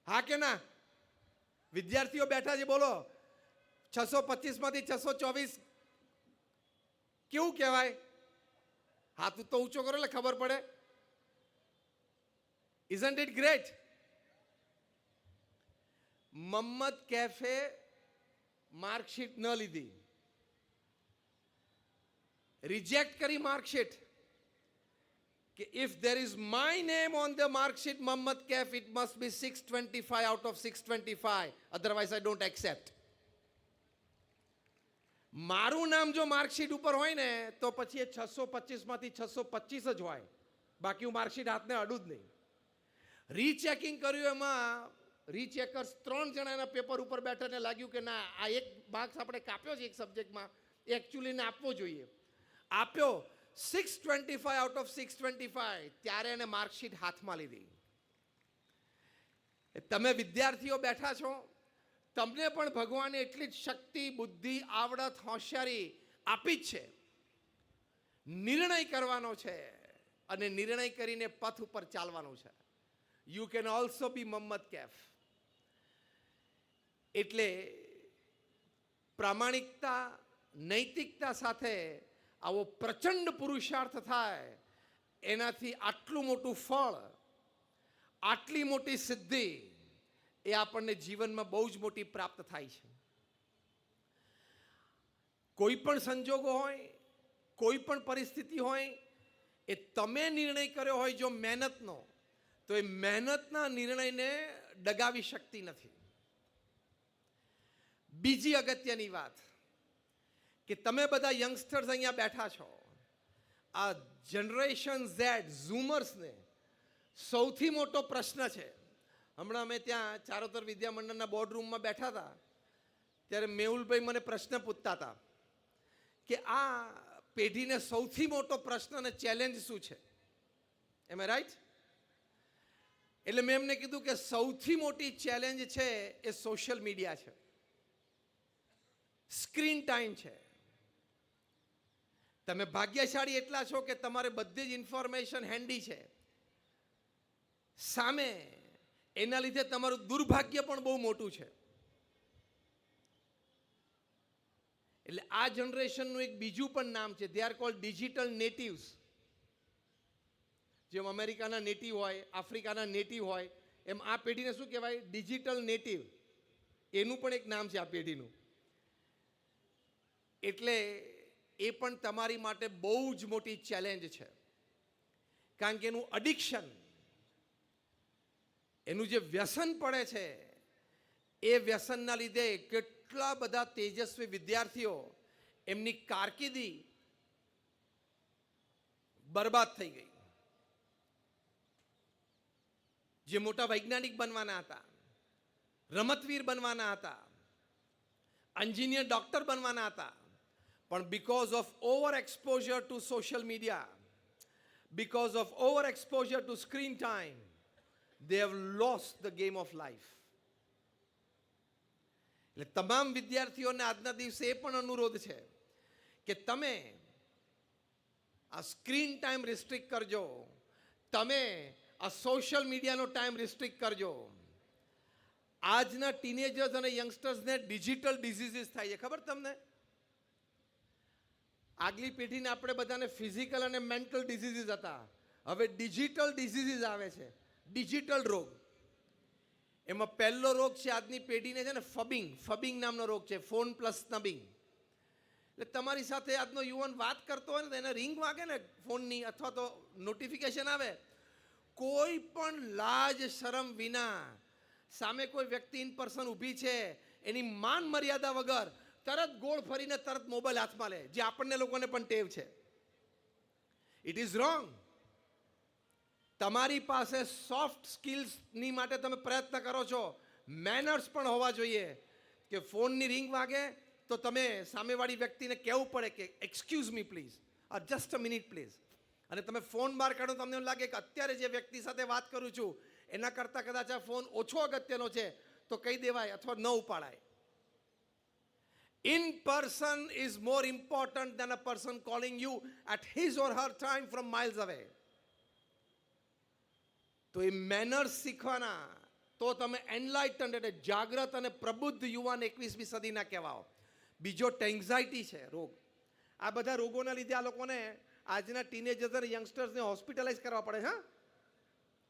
હા કે ના? વિદ્યાર્થીઓ બેઠા છે, બોલો 625માંથી 624 કેવું કહેવાય? હાથ તો ઊંચો કરો એટલે ખબર પડે. Isn't it great? મોહમ્મદ કૈફે માર્કશીટ ન લીધી, રિજેક્ટ કરી માર્કશીટ, કે if there is my name on the marksheet Mohammad Kaif, it must be 625 out of 625, otherwise I don't accept. મારું નામ જો માર્કશીટ ઉપર હોય ને તો પછી એ 625માંથી 625 જ હોય, બાકી હું માર્કશીટ હાથને અડું જ નહીં. રીચેકિંગ કર્યું, એમાં રીચેકર્સ 3 જણાના પેપર ઉપર બેઠાને લાગ્યું કે ના, આ એક માર્ક્સ આપણે કાપ્યો છે એક સબ્જેક્ટમાં, એકચ્યુઅલી આપવો જોઈએ. આપ્યો 625 out of 625. ત્યારે એને માર્કશીટ હાથમાં લીધી. તમે વિદ્યાર્થીઓ બેઠા છો, તમને પણ ભગવાને એટલી જ શક્તિ, બુદ્ધિ, આવડત, હોશિયારી આપી જ છે. નિર્ણય કરવાનો છે અને નિર્ણય કરીને પથ ઉપર ચાલવાનું છે. You can also be Mohammad Kaif. એટલે પ્રામાણિકતા, નૈતિકતા સાથે આવો પ્રચંડ પુરુષાર્થ થાય, એનાથી આટલું મોટું ફળ, આટલી મોટી સિદ્ધિ એ આપણને જીવનમાં બહુ જ મોટી પ્રાપ્ત થાય છે. કોઈ પણ સંજોગો હોય, કોઈ પણ પરિસ્થિતિ હોય, એ તમે નિર્ણય કર્યો હોય જો મહેનતનો, તો એ મહેનતના નિર્ણયને ડગાવી શકતી નથી. બીજી અગત્યની વાત, કે તમે બધા યંગસ્ટર્સ અહીંયા બેઠા છો, આ જનરેશન ઝેડ, ઝૂમર્સને સૌથી મોટો પ્રશ્ન છે. હમણાં અમે ત્યાં ચારોતર વિદ્યા મંડળના બોર્ડ રૂમમાં બેઠા હતા, ત્યારે મેહુલભાઈ મને પ્રશ્ન પૂછતા હતા કે આ પેઢીને સૌથી મોટો પ્રશ્ન અને ચેલેન્જ શું છે. એમ રાઈટ? એટલે મેં એમને કીધું કે સૌથી મોટી ચેલેન્જ છે એ સોશિયલ મીડિયા છે, સ્ક્રીન ટાઈમ છે. તમે ભાગ્યશાળી એટલા છો કે તમારે બધી જ ઇન્ફોર્મેશન હેન્ડી છે સામે, એના લીધે તમારું દુર્ભાગ્ય પણ બહુ મોટું છે. એટલે આ જનરેશનનું એક બીજું પણ નામ છે, they are cold digital natives. જેમ અમેરિકાના નેટિવ હોય, આફ્રિકાના નેટિવ હોય, એમ આ પેઢીને શું કહેવાય? Digital native. એનું પણ એક નામ છે આ પેઢીનું. એટલે એ પણ તમારી માટે બહુ જ મોટી ચેલેન્જ છે, કારણ કે એનું અડિક્શન, એનું જે વ્યસન પડે છે, એ વ્યસનના લીધે કેટલા બધા તેજસ્વી વિદ્યાર્થીઓ, એમની કારકિર્દી બરબાદ થઈ ગઈ. જે મોટા વૈજ્ઞાનિક બનવાના હતા, રમતવીર બનવાના હતા, એન્જિનિયર, ડોક્ટર બનવાના હતા, પણ because of over exposure to social media, because of overexposure to screen time, they have lost the game of life. એટલે તમામ વિદ્યાર્થીઓને આજના દિવસે એ પણ અનુરોધ છે કે તમે આ સ્ક્રીન ટાઈમ રિસ્ટ્રિક્ટ કરજો, તમે આ સોશિયલ મીડિયાનો ટાઈમ રિસ્ટ્રિક્ટ કરજો. આજના ટીનેજર્સ અને યંગસ્ટર્સને ડિજિટલ ડિઝીઝીસ થાય છે, ખબર તમને? આગલી પેઢીને આપણે બધાને ફિઝિકલ અને મેન્ટલ ડિઝીઝીસ હતા, હવે ડિજિટલ ડિઝીઝીસ આવે છે, ડિજિટલ રોગ. એમાં પહેલો રોગ છે આજની પેઢીને છે ને ફબિંગ નામનો રોગ છે, ફોન પ્લસ સ્નબિંગ. એટલે તમારી સાથે આજનો યુવાન વાત કરતો હોય ને તો એને રિંગ વાગે ને ફોનની અથવા તો નોટિફિકેશન આવે, કોઈ પણ લાજ શરમ વિના સામે કોઈ વ્યક્તિ ઇન પર્સન ઊભી છે એની માન મર્યાદા વગર તરત ગોળ ફરીને તરત મોબાઈલ હાથમાં લે, જે આપણને લોકોને પણ ટેવ છે. It is wrong. તમારી પાસે સોફ્ટ સ્કિલ્સની માટે તમે પ્રયત્ન કરો છો, મેનર્સ પણ હોવા જોઈએ કે ફોનની રિંગ વાગે તો તમે સામેવાળી વ્યક્તિને કહેવું પડે કે excuse me please, just a minute please. અને તમે ફોન બહાર કાઢો, તમને એવું લાગે કે અત્યારે જે વ્યક્તિ સાથે વાત કરું છું એના કરતાં કદાચ આ ફોન ઓછો અગત્યનો છે તો કહી દેવાય અથવા ન ઉપાડાય. In person is more important than a person calling you at his or her time from miles away. તો એ મેનર્સ શીખવાના તો તમે એનલાઇટન્ડ એટલે જાગ્રત અને પ્રબુદ્ધ યુવાન 21મી સદીના કહેવાઓ. બીજો એન્ઝાઇટી છે રોગ. આ બધા રોગોના લીધે આ લોકોને આજના ટીનેજર્સ અને યંગસ્ટર્સને હોસ્પિટલાઇઝ કરવા પડે. હા,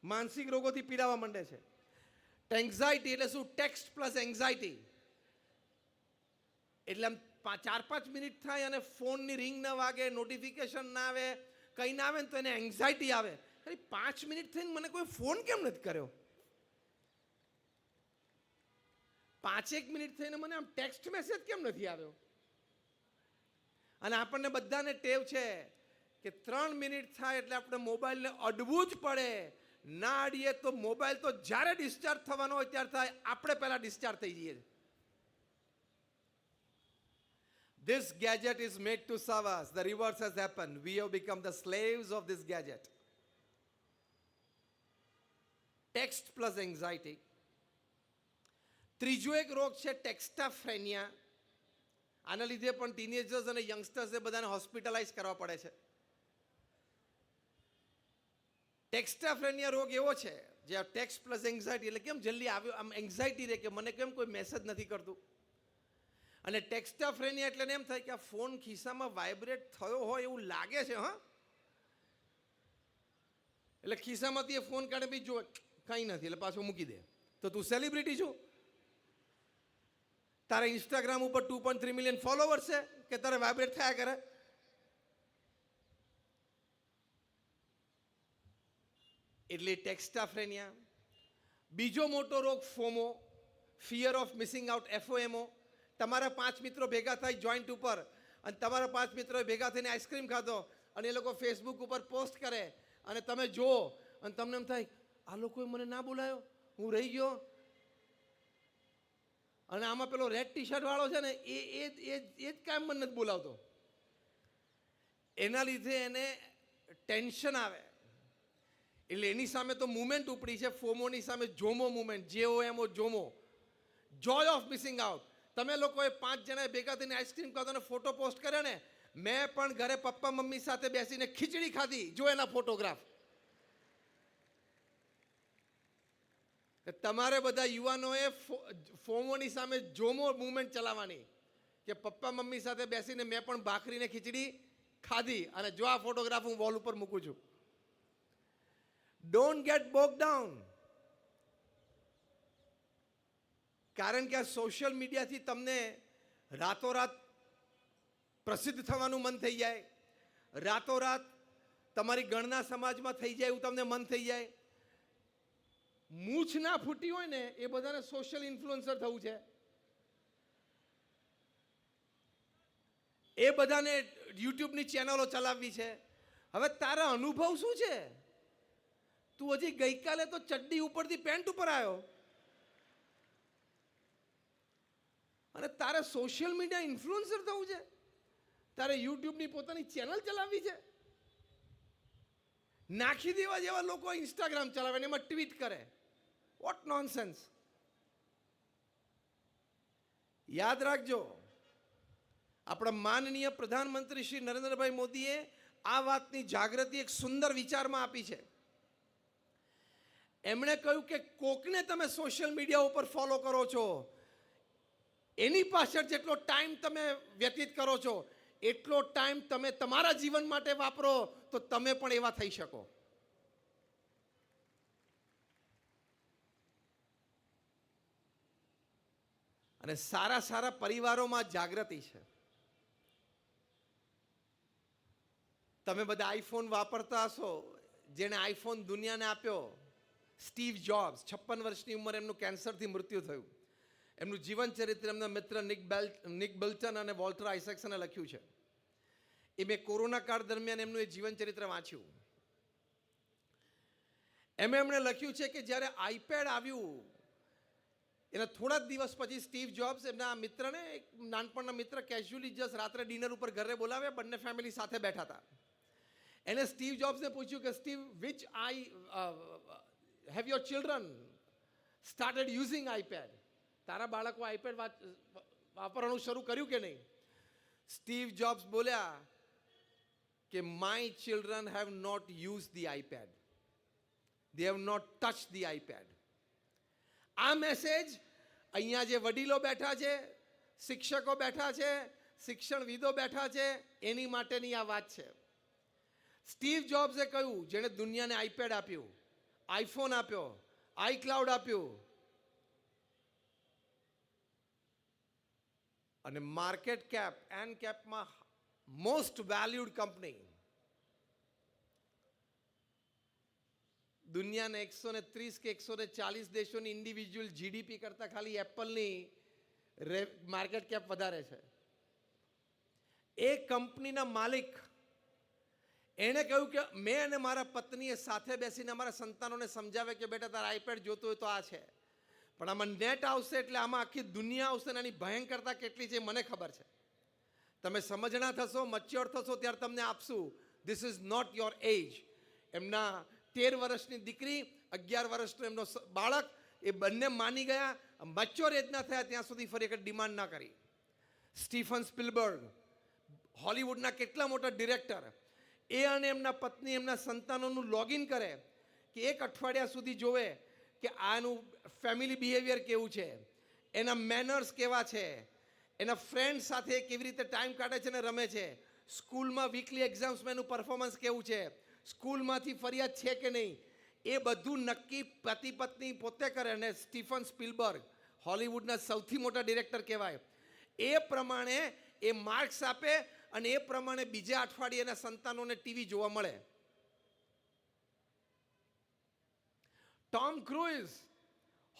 માનસિક રોગોથી પીડાવા માંડે છે. એન્ઝાઇટી એટલે શું? Text plus anxiety. એટલે આમ 4-5 મિનિટ થાય અને ફોનની રિંગ ના વાગે, નોટિફિકેશન ના આવે, કંઈ ના આવે ને તો એને એન્ઝાઇટી આવે. અરે 5 મિનિટ થઈને મને કોઈ ફોન કેમ નથી કર્યો? 5 મિનિટ થઈને મને આમ ટેક્સ્ટ મેસેજ કેમ નથી આવ્યો? અને આપણને બધાને ટેવ છે કે 3 મિનિટ થાય એટલે આપણે મોબાઈલને અડવું જ પડે. ના અડીએ તો મોબાઈલ તો જ્યારે ડિસ્ચાર્જ થવાનો હોય ત્યારે થાય, આપણે પહેલાં ડિસ્ચાર્જ થઈ જઈએ. This gadget is made to serve us. The reverse has happened. We have become the slaves of this gadget. Text plus anxiety. ત્રીજો એક રોગ છે ટેક્સ્ટાફ્રેનિયા. આના લીધે પણ ટીનેજર્સ અને યંગસ્ટર્સને બધાને હોસ્પિટલાઇઝ કરવા પડે છે. ટેક્સ્ટાફ્રેનિયા રોગ એવો છે જે ટેક્સ્ટ પ્લસ એન્ઝાઇટી એટલે કેમ જલ્દી આવ્યો, આમ એન્ઝાઇટી રહે કે મને કેમ કોઈ મેસેજ નથી કરતું. અને ટેક્સ્ટાફ્રેનિયા એટલે એમ થાય કે આ ફોન ખિસ્સામાં વાઇબ્રેટ થયો હોય એવું લાગે છે. હા, એટલે ખિસ્સામાંથી એ ફોન કાઢે બી જો કંઈ નથી એટલે પાછું મૂકી દે. તો તું સેલિબ્રિટી છું? તારે ઇન્સ્ટાગ્રામ ઉપર 2.3 મિલિયન ફોલોવર્સ છે કે તારે વાઇબ્રેટ થયા કરે? એટલે ટેક્સ્ટાફ્રેનિયા. બીજો મોટો રોગ FOMO, fear of missing out, FOMO. તમારા 5 મિત્રો ભેગા થાય જોઈન્ટ ઉપર અને તમારા 5 મિત્રોએ ભેગા થઈને આઈસ્ક્રીમ ખાધો અને એ લોકો ફેસબુક ઉપર પોસ્ટ કરે અને તમે જુઓ અને તમને એમ થાય આ લોકોએ મને ના બોલાયો, હું રહી ગયો. અને આમાં પેલો રેડ ટી શર્ટ વાળો છે ને એ જ કાંઈ મને નથી બોલાવતો. એના લીધે એને ટેન્શન આવે. એટલે એની સામે તો મુવમેન્ટ ઉપડી છે, ફોમોની સામે જોમો movement, JOMO, જોમો, Joy of missing out. તમે લોકોએ 5 જણાએ ભેગા થઈને આઈસ્ક્રીમ ખાધો અને ફોટો પોસ્ટ કર્યો ને, મેં પણ ઘરે પપ્પા મમ્મી સાથે બેસીને ખીચડી ખાધી, જો એના ફોટોગ્રાફ. તમારે બધા યુવાનોએ ફોમોની સામે જોમો મુવમેન્ટ ચલાવવાની કે પપ્પા મમ્મી સાથે બેસીને મેં પણ ભાખરીને ખીચડી ખાધી અને જો આ ફોટોગ્રાફ હું વોલ ઉપર મૂકું છું. Don't get bog down. કારણ કે આ સોશિયલ મીડિયાથી તમને રાતોરાત પ્રસિદ્ધ થવાનું મન થઈ જાય, રાતોરાત તમારી ગણના સમાજમાં થઈ જાય એવું તમને મન થઈ જાય. મૂછ ના ફૂટી હોય ને એ બધાને સોશિયલ ઇન્ફ્લુએન્સર થવું છે. એ બધાને યુટ્યુબની ચેનલો ચલાવવી છે. હવે તારા અનુભવ શું છે? તું હજી ગઈકાલે તો ચડ્ડી ઉપરથી પેન્ટ ઉપર આવ્યો અને તારે સોશિયલ મીડિયા ઇન્ફ્લુએન્સર થવું છે? તારે યુટ્યુબની પોતાની ચેનલ ચલાવવી છે? નાખી દેવા જેવા લોકો ઇન્સ્ટાગ્રામ ચલાવે ને એમાં ટ્વીટ કરે. What nonsense. યાદ રાખજો, આપણા માનનીય પ્રધાનમંત્રી શ્રી નરેન્દ્રભાઈ મોદીએ આ વાતની જાગૃતિ એક સુંદર વિચારમાં આપી છે. એમણે કહ્યું કે કોકને તમે સોશિયલ મીડિયા ઉપર ફોલો કરો છો, એની પાછળ જેટલો ટાઈમ તમે વ્યતીત કરો છો એટલો ટાઈમ તમે તમારા જીવન માટે વાપરો તો તમે પણ એવા થઈ શકો. અને સારા સારા પરિવારોમાં જાગૃતિ છે. તમે બધા આઈફોન વાપરતા હશો. જેણે આઈફોન દુનિયાને આપ્યો, સ્ટીવ જોબ્સ, 56 વર્ષની ઉંમરે એમનું કેન્સરથી મૃત્યુ થયું. એમનું જીવન ચરિત્ર એમના મિત્ર નિક બિલ્ટન અને વોલ્ટર આઇઝેક્સને લખ્યું છે. એ મેં કોરોના કાળ દરમિયાન એમનું એ જીવન ચરિત્ર વાંચ્યું. એમણે લખ્યું છે કે જ્યારે આઈપેડ આવ્યું એના થોડા જ દિવસ પછી સ્ટીવ જોબ્સ એમના મિત્રને, એક નાનપણના મિત્ર, કેઝ્યુઅલી જસ્ટ રાત્રે ડિનર ઉપર ઘરે બોલાવ્યા. બંને ફેમિલી સાથે બેઠા હતા. એને સ્ટીવ જોબ્સને પૂછ્યું કે Steve, which have your children started using iPad? તારા બાળકો આઈપેડ વાપરવાનું શરૂ કર્યું કે નહીં? સ્ટીવ જોબ્સ બોલ્યા કે my children have not use the iPad, they have not touch the iPad. આ મેસેજ અહીંયા જે વડીલો બેઠા છે, શિક્ષકો બેઠા છે, શિક્ષણવિદો બેઠા છે, એની માટેની આ વાત છે. સ્ટીવ જોબ્સે કહ્યું, જેણે દુનિયાને આઈપેડ આપ્યું, આઈફોન આપ્યો, આઈક્લાઉડ આપ્યું, અને માર્કેટ કેપ એન્ડ કેપમાં મોસ્ટ વેલ્યુડ કંપની, દુનિયાના 130 કે 140 દેશોની ઇન્ડિવિજ્યુઅલ જીડીપી કરતાં ખાલી એપલની માર્કેટ કેપ વધારે છે. એ કંપનીના માલિક એણે કહ્યું કે મેં અને મારા પત્નીએ સાથે બેસીને અમારા સંતાનોને સમજાવે કે બેટા તારા આઈપેડ જોતું હોય તો આ છે, પણ આમાં નેટ આવશે એટલે આમાં આખી દુનિયા આવશે ને એની ભયંકરતા કેટલી છે મને ખબર છે. તમે સમજણા થશો, મચ્યોર થશો ત્યારે તમને આપશું. ધીસ ઇઝ નોટ યોર એજ. એમના 13 વર્ષની દીકરી, 11 વર્ષનો એમનો બાળક, એ બંને માની ગયા. મચ્યોર એજ ના થયા ત્યાં સુધી ફરી એક ડિમાન્ડ ના કરી. સ્ટીફન સ્પિલબર્ગ, હોલિવૂડના કેટલા મોટા ડિરેક્ટર, એ અને એમના પત્ની એમના સંતાનોનું લોગિન કરે કે એક અઠવાડિયા સુધી જોવે કે આનું ફેમિલી બિહેવિયર કેવું છે, એના મેનર્સ કેવા છે, એના ફ્રેન્ડ સાથે કેવી રીતે ટાઈમ કાઢે છે ને રમે છે, સ્કૂલમાં વીકલી એક્ઝામ્સમાં એનું પરફોર્મન્સ કેવું છે, સ્કૂલમાંથી ફરિયાદ છે કે નહીં, એ બધું નક્કી પતિ પત્ની પોતે કરે. અને સ્ટીફન સ્પિલબર્ગ હોલિવૂડના સૌથી મોટા ડિરેક્ટર કહેવાય, એ પ્રમાણે એ માર્ક્સ આપે અને એ પ્રમાણે બીજા અઠવાડિયે એના સંતાનોને ટીવી જોવા મળે. ટોમ ક્રુઝ,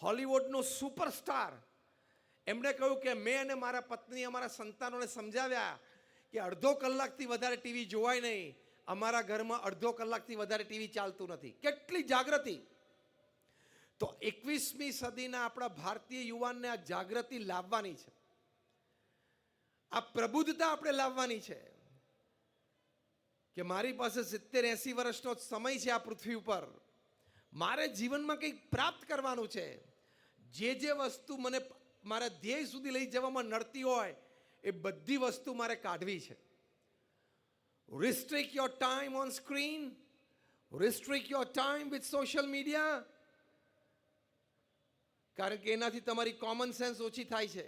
હોલિવૂડનો સુપરસ્ટાર, એમણે કહ્યું કે મેં અને મારા પત્ની અમારા સંતાનોને સમજાવ્યા કે અડધો કલાકથી વધારે ટીવી જોવાય નહીં. અમારા ઘરમાં અડધો કલાકથી વધારે ટીવી ચાલતું નથી. કેટલી જાગૃતિ! તો 21મી સદીના આપણા ભારતીય યુવાનને આ જાગૃતિ લાવવાની છે, આ પ્રબુદ્ધતા આપણે લાવવાની છે કે મારી પાસે 70-80 વર્ષનો સમય છે આ પૃથ્વી ઉપર. મારે જીવનમાં કંઈક પ્રાપ્ત કરવાનું છે. જે વસ્તુ મને મારા ધ્યેય સુધી લઈ જવામાં નડતી હોય એ બધી વસ્તુ મારે કાઢવી છે. Restrict your time on screen, restrict your time with social media, કારણ કે એનાથી તમારી કોમન સેન્સ ઓછી થાય છે,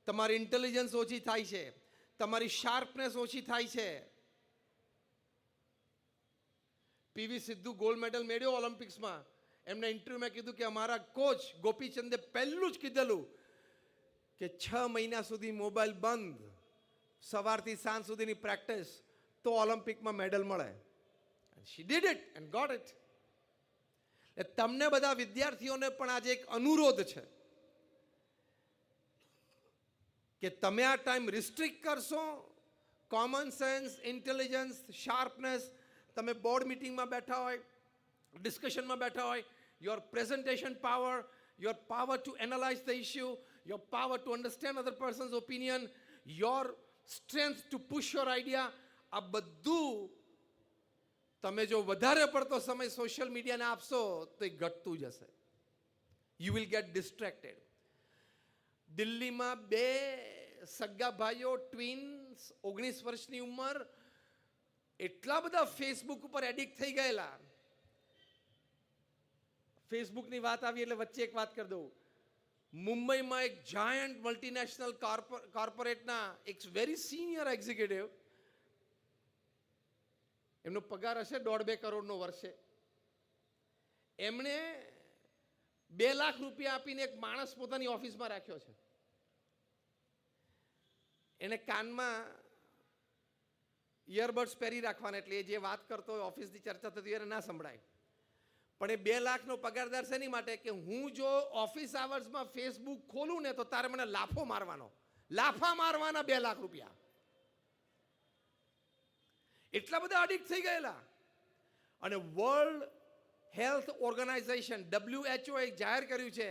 તમારી ઇન્ટેલિજન્સ ઓછી થાય છે, તમારી શાર્પનેસ ઓછી થાય છે. પીવી સિદ્ધુ ગોલ્ડ મેડલ મેળવ્યો ઓલિમ્પિક્સમાં. એમના ઇન્ટરવ્યુમાં કીધું કે અમારા કોચ ગોપીચંદે પહેલું જ કીધેલું કે 6 મહિના સુધી મોબાઈલ બંધ, સવારથી સાંજ સુધીની પ્રેક્ટિસ, તો ઓલિમ્પિકમાં મેડલ મળે. She did it and got it. તમને બધા વિદ્યાર્થીઓને પણ આજે એક અનુરોધ છે કે તમે આ ટાઈમ રિસ્ટ્રિક્ટ કરશો. કોમન સેન્સ, ઇન્ટેલિજન્સ, શાર્પનેસ, તમે બોર્ડ મિટિંગમાં બેઠા હોય, ડિસ્કશનમાં બેઠા હોય, your presentation power, your power to analyse the issue, your power to understand other persons opinion, your strength to push your idea, આ બધું તમે જો વધારે પડતો સમય સોશિયલ મીડિયાને આપશો તો એ ઘટતું જશે. You will get ડિસ્ટ્રેક્ટેડ. દિલ્હીમાં 2 સગા ભાઈઓ ટ્વિન્સ 19 વર્ષની ઉંમર એટલા બધા ફેસબુક ઉપર એડિક્ટ થઈ ગયેલા. ફેસબુકની વાત આવી એટલે વચ્ચે એક વાત કરી દઉં. મુંબઈમાં એક જાયન્ટ મલ્ટીનેશનલ કોર્પોરેટના એક વેરી સિનિયર એક્ઝિક્યુટિવ, એમનો પગાર હશે 1.5-2 કરોડનો વર્ષે. એમણે 2 લાખ રૂપિયા આપીને એક માણસ પોતાની ઓફિસમાં રાખ્યો છે. એને કાનમાં ઇયરબડ્સ પહેરી રાખવાના, એટલે જે વાત કરતો હોય ઓફિસની ચર્ચા થતી હોય ના સંભળાય. પણ એ 2 લાખનો પગારદાર છે એની માટે કે હું જો ઓફિસ આવર્સમાં ફેસબુક ખોલું ને તો તારે મને લાફો મારવાનો, લાફા મારવાના 2 લાખ રૂપિયા. એટલા બધા એડિક્ટ થઈ ગયેલા. અને વર્લ્ડ હેલ્થ ઓર્ગેનાઇઝેશન WHO એ જાહેર કર્યું છે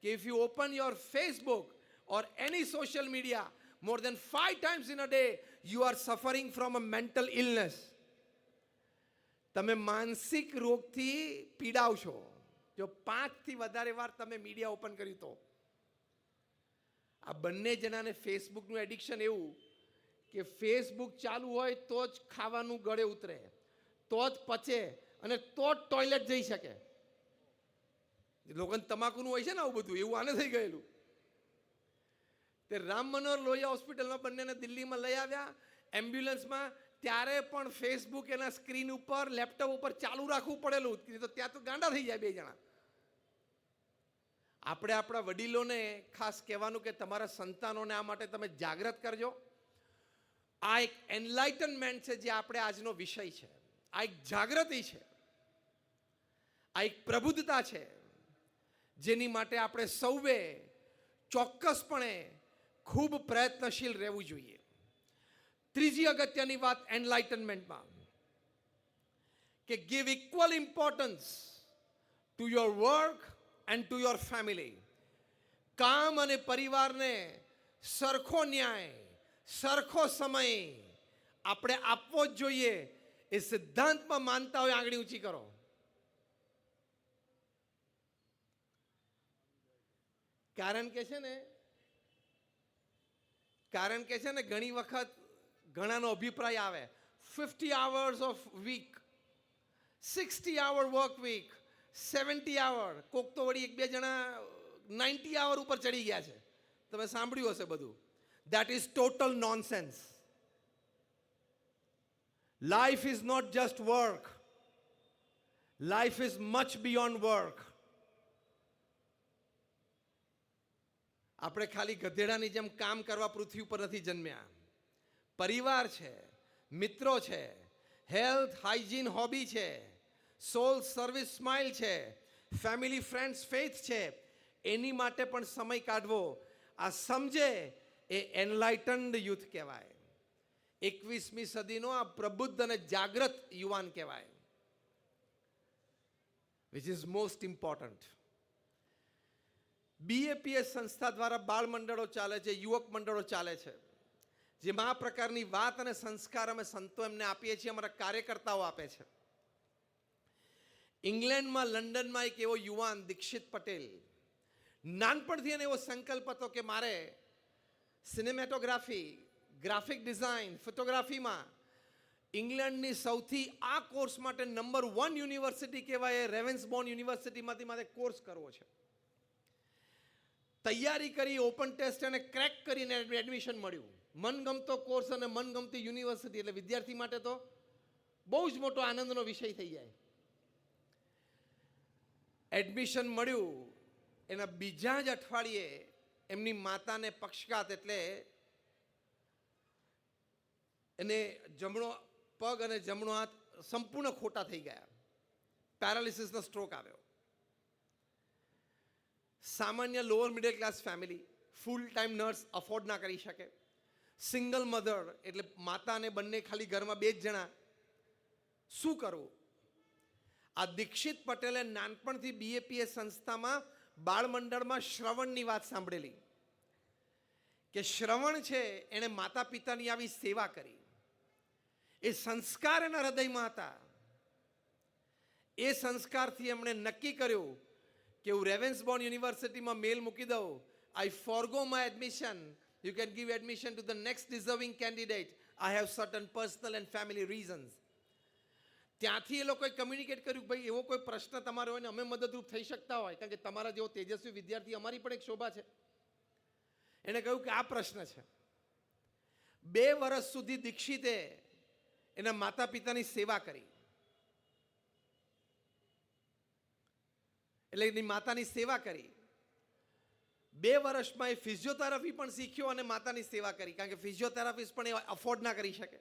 કે if you open your Facebook or any social media more than 5 times in a day, you are suffering from a mental illness. તમે માનસિક રોગથી પીડાવશો જો 5 થી વધારે વાર તમે મીડિયા ઓપન કર્યું તો. આ બંને જણાને ફેસબુકનું એડિક્શન એવું કે ફેસબુક ચાલુ હોય તો જ ખાવાનું ગળે ઉતરે, તો જ પચે અને તો જ ટોયલેટ જઈ શકે. લોકોને તમાકુનું હોય છે ને આવું બધું, એવું આને થઈ ગયેલું. તે રામ મનોહર લોહિયા હોસ્પિટલમાં બંનેને દિલ્હીમાં લઈ આવ્યા એમ્બ્યુલન્સમાં, ત્યારે પણ ફેસબુક એના સ્ક્રીન ઉપર લેપટોપ ઉપર ચાલુ રાખવું પડેલું. તો ત્યાં તો ગાંડા થઈ જાય 2 જણા. આપણે આપણા વડીલોને ખાસ કહેવાનું કે તમારા સંતાનોને આ માટે તમે જાગૃત કરજો. આ એક એનલાઇટનમેન્ટ છે જે આપણે આજનો વિષય છે. આ એક જાગૃતિ છે, આ એક પ્રબુદ્ધતા છે જેની માટે આપણે સૌએ ચોક્કસપણે ખૂબ પ્રયત્નશીલ રહેવું જોઈએ. ત્રીજી અગત્યની વાત એનલાઇટનમેન્ટમાં કે give equal importance to your work and to your family. કામ અને પરિવારને સરખો ન્યાય, સરખો સમય આપણે આપવો જ જોઈએ. એ સિદ્ધાંતમાં માનતા હોય આંગળી ઊંચી કરો. કારણ કે છે ને ઘણી વખત ઘણાનો અભિપ્રાય આવે 50 hours of week, 60 hour work week, 70 hour, કોક તો વળી 1-2 જણા 90 hour ઉપર ચડી ગયા છે. તમે સાંભળ્યું હશે બધું. That is total nonsense. Life is not just work, life is much beyond work. આપણે ખાલી ગધેડાની જેમ કામ કરવા પૃથ્વી ઉપર નથી જન્મ્યા. પરિવાર છે, મિત્રો છે, હેલ્થ હાઇજીન હોબી છે, સોલ સર્વિસ સ્માઇલ છે, ફેમિલી ફ્રેન્ડ્સ ફેથ છે, એની માટે પણ સમય કાઢવો. આ સમજે એ એનલાઇટન્ડ યુથ કહેવાય. 21મી સદીનો આ પ્રબુદ્ધ અને જાગૃત યુવાન કહેવાય. Which is most important. BAPS સંસ્થા દ્વારા બાળ મંડળો ચાલે છે, યુવક મંડળો ચાલે છે, જેમાં આ પ્રકારની વાત અને સંસ્કાર અમે સંતો એમને આપીએ છીએ, અમારા કાર્યકર્તાઓ આપે છે. ઇંગ્લેન્ડમાં, લંડનમાં એક એવો યુવાન દીક્ષિત પટેલ, નાનપણથી એને એવો સંકલ્પ હતો કે મારે સિનેમેટોગ્રાફી, ગ્રાફિક ડિઝાઇન, ફોટોગ્રાફીમાં ઇંગ્લેન્ડની સૌથી આ કોર્સ માટે નંબર 1 યુનિવર્સિટી કહેવાય રેવેન્સબોર્ન યુનિવર્સિટીમાંથી મારે કોર્સ કરવો છે. તૈયારી કરી, ઓપન ટેસ્ટ અને ક્રેક કરીને એડમિશન મળ્યું. મનગમતો કોર્સ અને મનગમતી યુનિવર્સિટી એટલે વિદ્યાર્થી માટે તો બહુ જ મોટો આનંદનો વિષય થઈ જાય. એડમિશન મળ્યું એના બીજા જ અઠવાડિયે એમની માતાને પક્ષઘાત, એટલે એને જમણો પગ અને જમણો હાથ સંપૂર્ણ ખોટા થઈ ગયા. પેરાલિસિસનો સ્ટ્રોક આવ્યો. સામાન્ય lower middle class family, full time nurse afford ના કરી શકે, સિંગલ મધર એટલે માતા અને બંને ખાલી ઘરમાં 2 જ જણા, શું કરવું? આ દીક્ષિત પટેલે નાનપણથી BAPS સંસ્થામાં બાળ મંડળમાં શ્રવણની વાત સાંભળેલી કે શ્રવણ છે એણે માતા પિતાની આવી સેવા કરી. એ સંસ્કાર એના હૃદયમાં હતા. એ સંસ્કારથી એમણે નક્કી કર્યું કે હું રેવેન્સબોર્ન યુનિવર્સિટીમાં મેલ મૂકી દઉં, I forgo my admission, you can give admission to the next deserving candidate, I have certain personal and family reasons. ત્યાંથી એ લોકોએ કમ્યુનિકેટ કર્યું, ભાઈ એવો કોઈ પ્રશ્ન તમારો હોય ને અમે મદદરૂપ થઈ શકતા હોય, કારણ કે તમારા જેવો તેજસ્વી વિદ્યાર્થી અમારી પણ એક શોભા છે. એણે કહ્યું કે આ પ્રશ્ન છે. 2 વર્ષ સુધી દીક્ષિતે એના માતા પિતાની સેવા કરી, એટલે એની માતાની સેવા કરી. 2 વર્ષમાં એ ફિઝિયોથેરાપી પણ શીખ્યો અને માતાની સેવા કરી, કારણ કે ફિઝિયોથેરાપિસ્ટ પણ એ અફોર્ડ ના કરી શકે.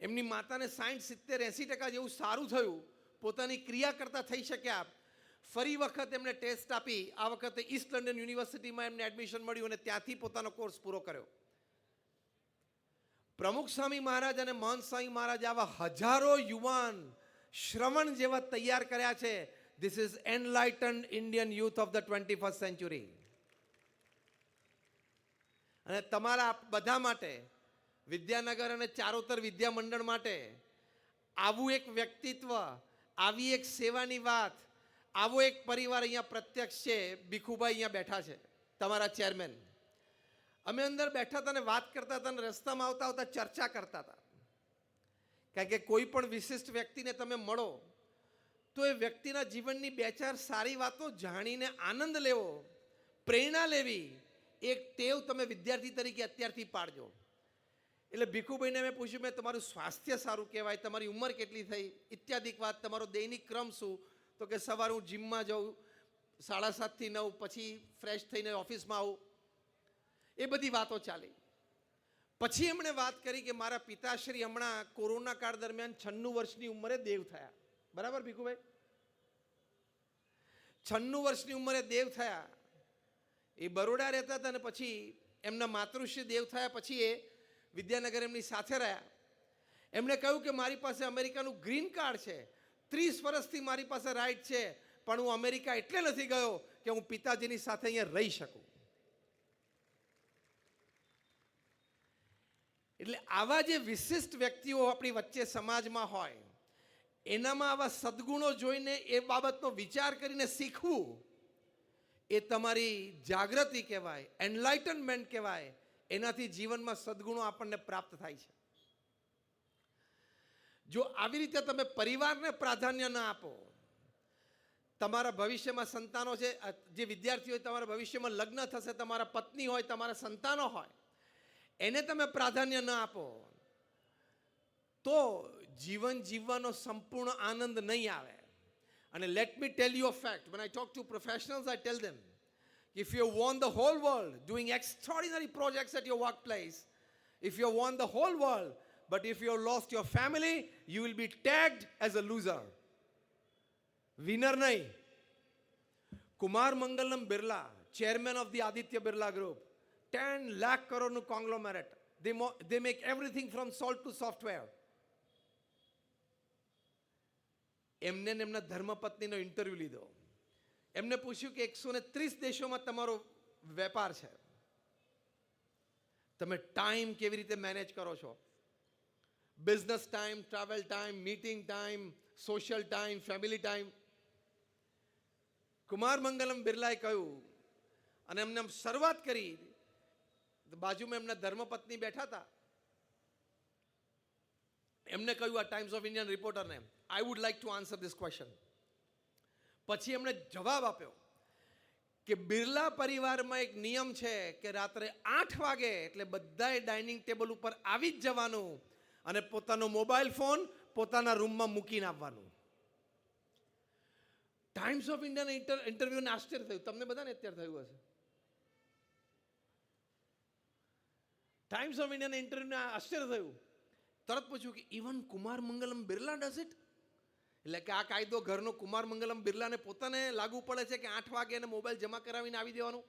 એમની માતાને 60-70-80% જેવું સારું થયું, પોતાની ક્રિયા કરતા થઈ શક્યા. ફરી વખત એમને ટેસ્ટ આપી, આ વખતે ઈસ્ટ લંડન યુનિવર્સિટીમાં એમને એડમિશન મળ્યું અને ત્યાંથી પોતાનો કોર્સ પૂરો કર્યો. પ્રમુખ સ્વામી મહારાજ અને મહંત સ્વામી મહારાજ આવા હજારો યુવાન શ્રવણ જેવા તૈયાર કર્યા છે. This is enlightened Indian youth of the 21st century. અને તમારા બધા માટે, વિદ્યાનગર અને ચારોતર વિદ્યા મંડળ માટે આવું એક વ્યક્તિત્વ, આવી એક સેવાની વાત, આવો એક પરિવાર અહીંયા પ્રત્યક્ષ છે. ભીખુભાઈ અહીંયા બેઠા છે, તમારા ચેરમેન. અમે અંદર બેઠા હતા અને વાત કરતા હતા અને રસ્તામાં આવતા આવતા ચર્ચા કરતા હતા, કારણ કે કોઈ પણ વિશિષ્ટ વ્યક્તિને તમે મળો તો એ વ્યક્તિના જીવનની 2-4 સારી વાતો જાણીને આનંદ લેવો, પ્રેરણા લેવી, એક ટેવ તમે વિદ્યાર્થી તરીકે અત્યારથી પાડજો. એટલે ભીખુભાઈને મેં પૂછ્યું, મેં તમારું સ્વાસ્થ્ય સારું કહેવાય, તમારી ઉંમર કેટલી થઈ, ઇત્યાદિક વાત, તમારો દૈનિક ક્રમ શું? તો કે સવારે હું જિમમાં જાઉં 7:30 થી 9, પછી ફ્રેશ થઈને ઓફિસમાં આવું. એ બધી વાતો ચાલી. પછી એમણે વાત કરી કે મારા પિતાશ્રી હમણાં કોરોના કાળ દરમિયાન 96 વર્ષની ઉંમરે દેવ થયા. બરાબર ભીખુભાઈ? 96 વર્ષની ઉંમરે દેવ થયા. એ બરોડા રહેતા હતા અને પછી એમના માતૃશ્રી દેવ થયા પછી એ વિદ્યાનગર એમની સાથે રહ્યા. એમણે કહ્યું કે મારી પાસે અમેરિકાનું ગ્રીન કાર્ડ છે, 30 વર્ષથી મારી પાસે રાઇટ છે, પણ હું અમેરિકા એટલે નથી ગયો કે હું પિતાજીની સાથે અહીંયા રહી શકું. એટલે આવા જે વિશિષ્ટ વ્યક્તિઓ આપણી વચ્ચે સમાજમાં હોય, એનામાં આવા સદગુણો જોઈને એ બાબતનો વિચાર કરીને શીખવું, એ તમારી જાગૃતિ કહેવાય, એનલાઇટનમેન્ટ કહેવાય. એનાથી જીવનમાં સદગુણો આપણને પ્રાપ્ત થાય છે. જો આવી રીતે તમે પરિવારને પ્રાધાન્ય ના આપો, તમારા ભવિષ્યમાં સંતાનો છે, જે વિદ્યાર્થી હોય, તમારા ભવિષ્યમાં લગ્ન થશે, તમારા પત્ની હોય, તમારા સંતાનો હોય, એને તમે પ્રાધાન્ય ન આપો તો જીવન જીવવાનો સંપૂર્ણ આનંદ નહીં આવે. અને let me tell you a fact, when I talk to professionals, I tell them, if you won the whole world doing extraordinary projects at your workplace, if you won the whole world, but if you have lost your family, you will be tagged as a loser. Winner nahi. Kumar Mangalam Birla, chairman of the Aditya Birla Group, 10 lakh crore nu conglomerate. They make everything from salt to software. એમને એમના ધર્મપત્નીનો interview લીધો. એમને પૂછ્યું કે 130 દેશોમાં તમારો વેપાર છે, તમે ટાઈમ કેવી રીતે મેનેજ કરો છો? Business time, travel time, meeting time, social time, family time. Kumar Mangalam બિરલાએ કહ્યું અને એમને શરૂઆત કરી. બાજુમાં એમના ધર્મપત્ની બેઠા હતા. એમને કહ્યું આ ટાઈમ્સ ઓફ ઇન્ડિયન રિપોર્ટરને, I would like to answer this question. પછી એમણે જવાબ આપ્યો કે બિરલા પરિવારમાં એક નિયમ છે કે રાત્રે 8 વાગે એટલે બધાએ ડાઇનિંગ ટેબલ ઉપર આવી જ જવાનું અને પોતાનો મોબાઈલ ફોન પોતાના રૂમમાં મૂકીને આવવાનું. ટાઈમ્સ ઓફ ઇન્ડિયાના ઇન્ટરવ્યુને આશ્ચર્ય થયું. તમને બધાને અત્યારે થયું હશે. ટાઈમ્સ ઓફ ઇન્ડિયાના ઇન્ટરવ્યુને આશ્ચર્ય થયું. તરત પૂછ્યું કે even Kumar Mangalam Birla does it? એટલે કે આ કાયદો ઘરનો કુમાર મંગલમ બિરલાને પોતાને લાગુ પડે છે કે 8 વાગે એને મોબાઈલ જમા કરાવીને આવી દેવાનું?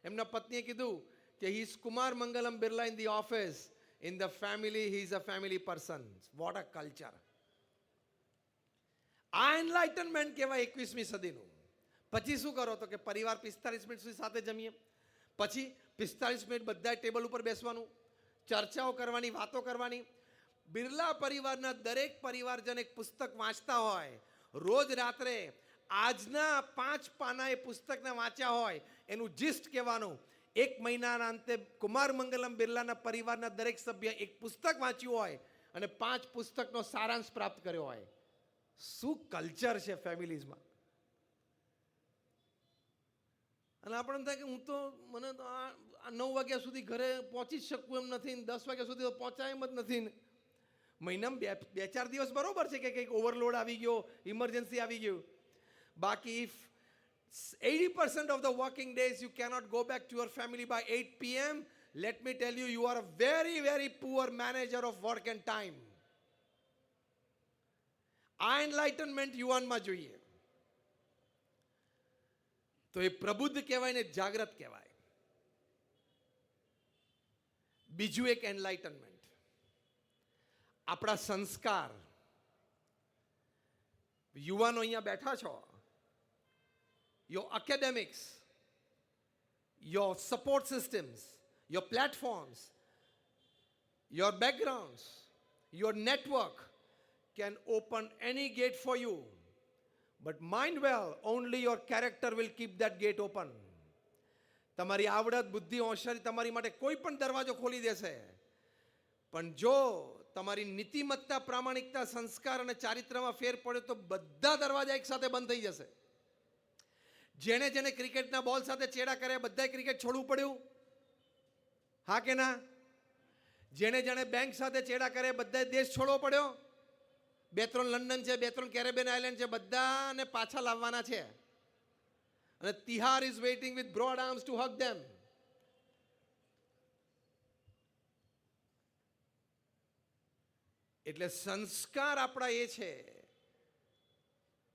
એમના પત્નીએ કીધું કે he is Kumar Mangalam Birla in the office, in the family he is a family person. What a culture! આ એનલાઇટનમેન્ટ કહેવાય 21મી સદીનું. પછી શું કરો તો કે પરિવાર 45 મિનિટ સુધી સાથે જમીએ, પછી 45 મિનિટ બધા ટેબલ ઉપર બેસવાનું, ચર્ચાઓ કરવાની, વાતો કરવાની. બિરલા પરિવારના દરેક પરિવારજન એક પુસ્તક વાંચતા હોય, રોજ રાત્રે આજના 5 પાના એ પુસ્તકને વાંચ્યા હોય એનું જિસ્ટ કહેવાનું. 1 મહિનાના અંતે કુમાર મંગલમ બિરલાના પરિવારના દરેક સભ્ય એક પુસ્તક વાંચ્યું હોય અને 5 પુસ્તકનો સારાંશ પ્રાપ્ત કર્યો હોય. શું કલ્ચર છે ફેમિલીઝમાં. અને આપણે એમ થાય કે હું તો મને તો આ 9 વાગ્યા સુધી ઘરે પહોંચી જ શકું એમ નથી, 10 વાગ્યા સુધી તો પહોંચાય એમ જ નથી. મહિનામાં 2-4 દિવસ બરોબર છે કે કંઈક ઓવરલોડ આવી ગયો, ઇમરજન્સી આવી ગયું. બાકી if 80% of the working days you cannot go back to your family by 8 p.m., let me tell you, you are a very, very poor manager of work and time. આ એનલાઇટનમેન્ટ યુવાનમાં જોઈએ તો એ પ્રબુદ્ધ કહેવાય ને જાગ્રત કહેવાય. બીજું એક એનલાઇટનમેન્ટ આપણા સંસ્કાર. યુવાનો અહીંયા બેઠા છો, your academics, your support systems, your platforms, your backgrounds, your network can open any gate for you. But mind well, only your character will keep that gate open. તમારી આવડત, બુદ્ધિ, હોશિયારી તમારી માટે કોઈ પણ દરવાજો ખોલી દેશે, પણ જો તમારી નીતિમત્તા, પ્રામાણિકતા, સંસ્કાર અને ચારિત્રમાં ફેર પડે તો બધા દરવાજા એક સાથે બંધ થઈ જશે. જેણે જેણે ક્રિકેટના બોલ સાથે ચેડા કર્યા બધાએ ક્રિકેટ છોડવું પડ્યું? હા કે ના? જેણે જેણે બેંક સાથે ચેડા કર્યા બધાએ દેશ છોડવો પડ્યો? 2-3 લંડન છે, 2-3 કેરેબિયન આઇલેન્ડ છે, બધાને પાછા લાવવાના છે. અને Tihar is waiting with broad arms to hug them. એટલે સંસ્કાર આપણા એ છે.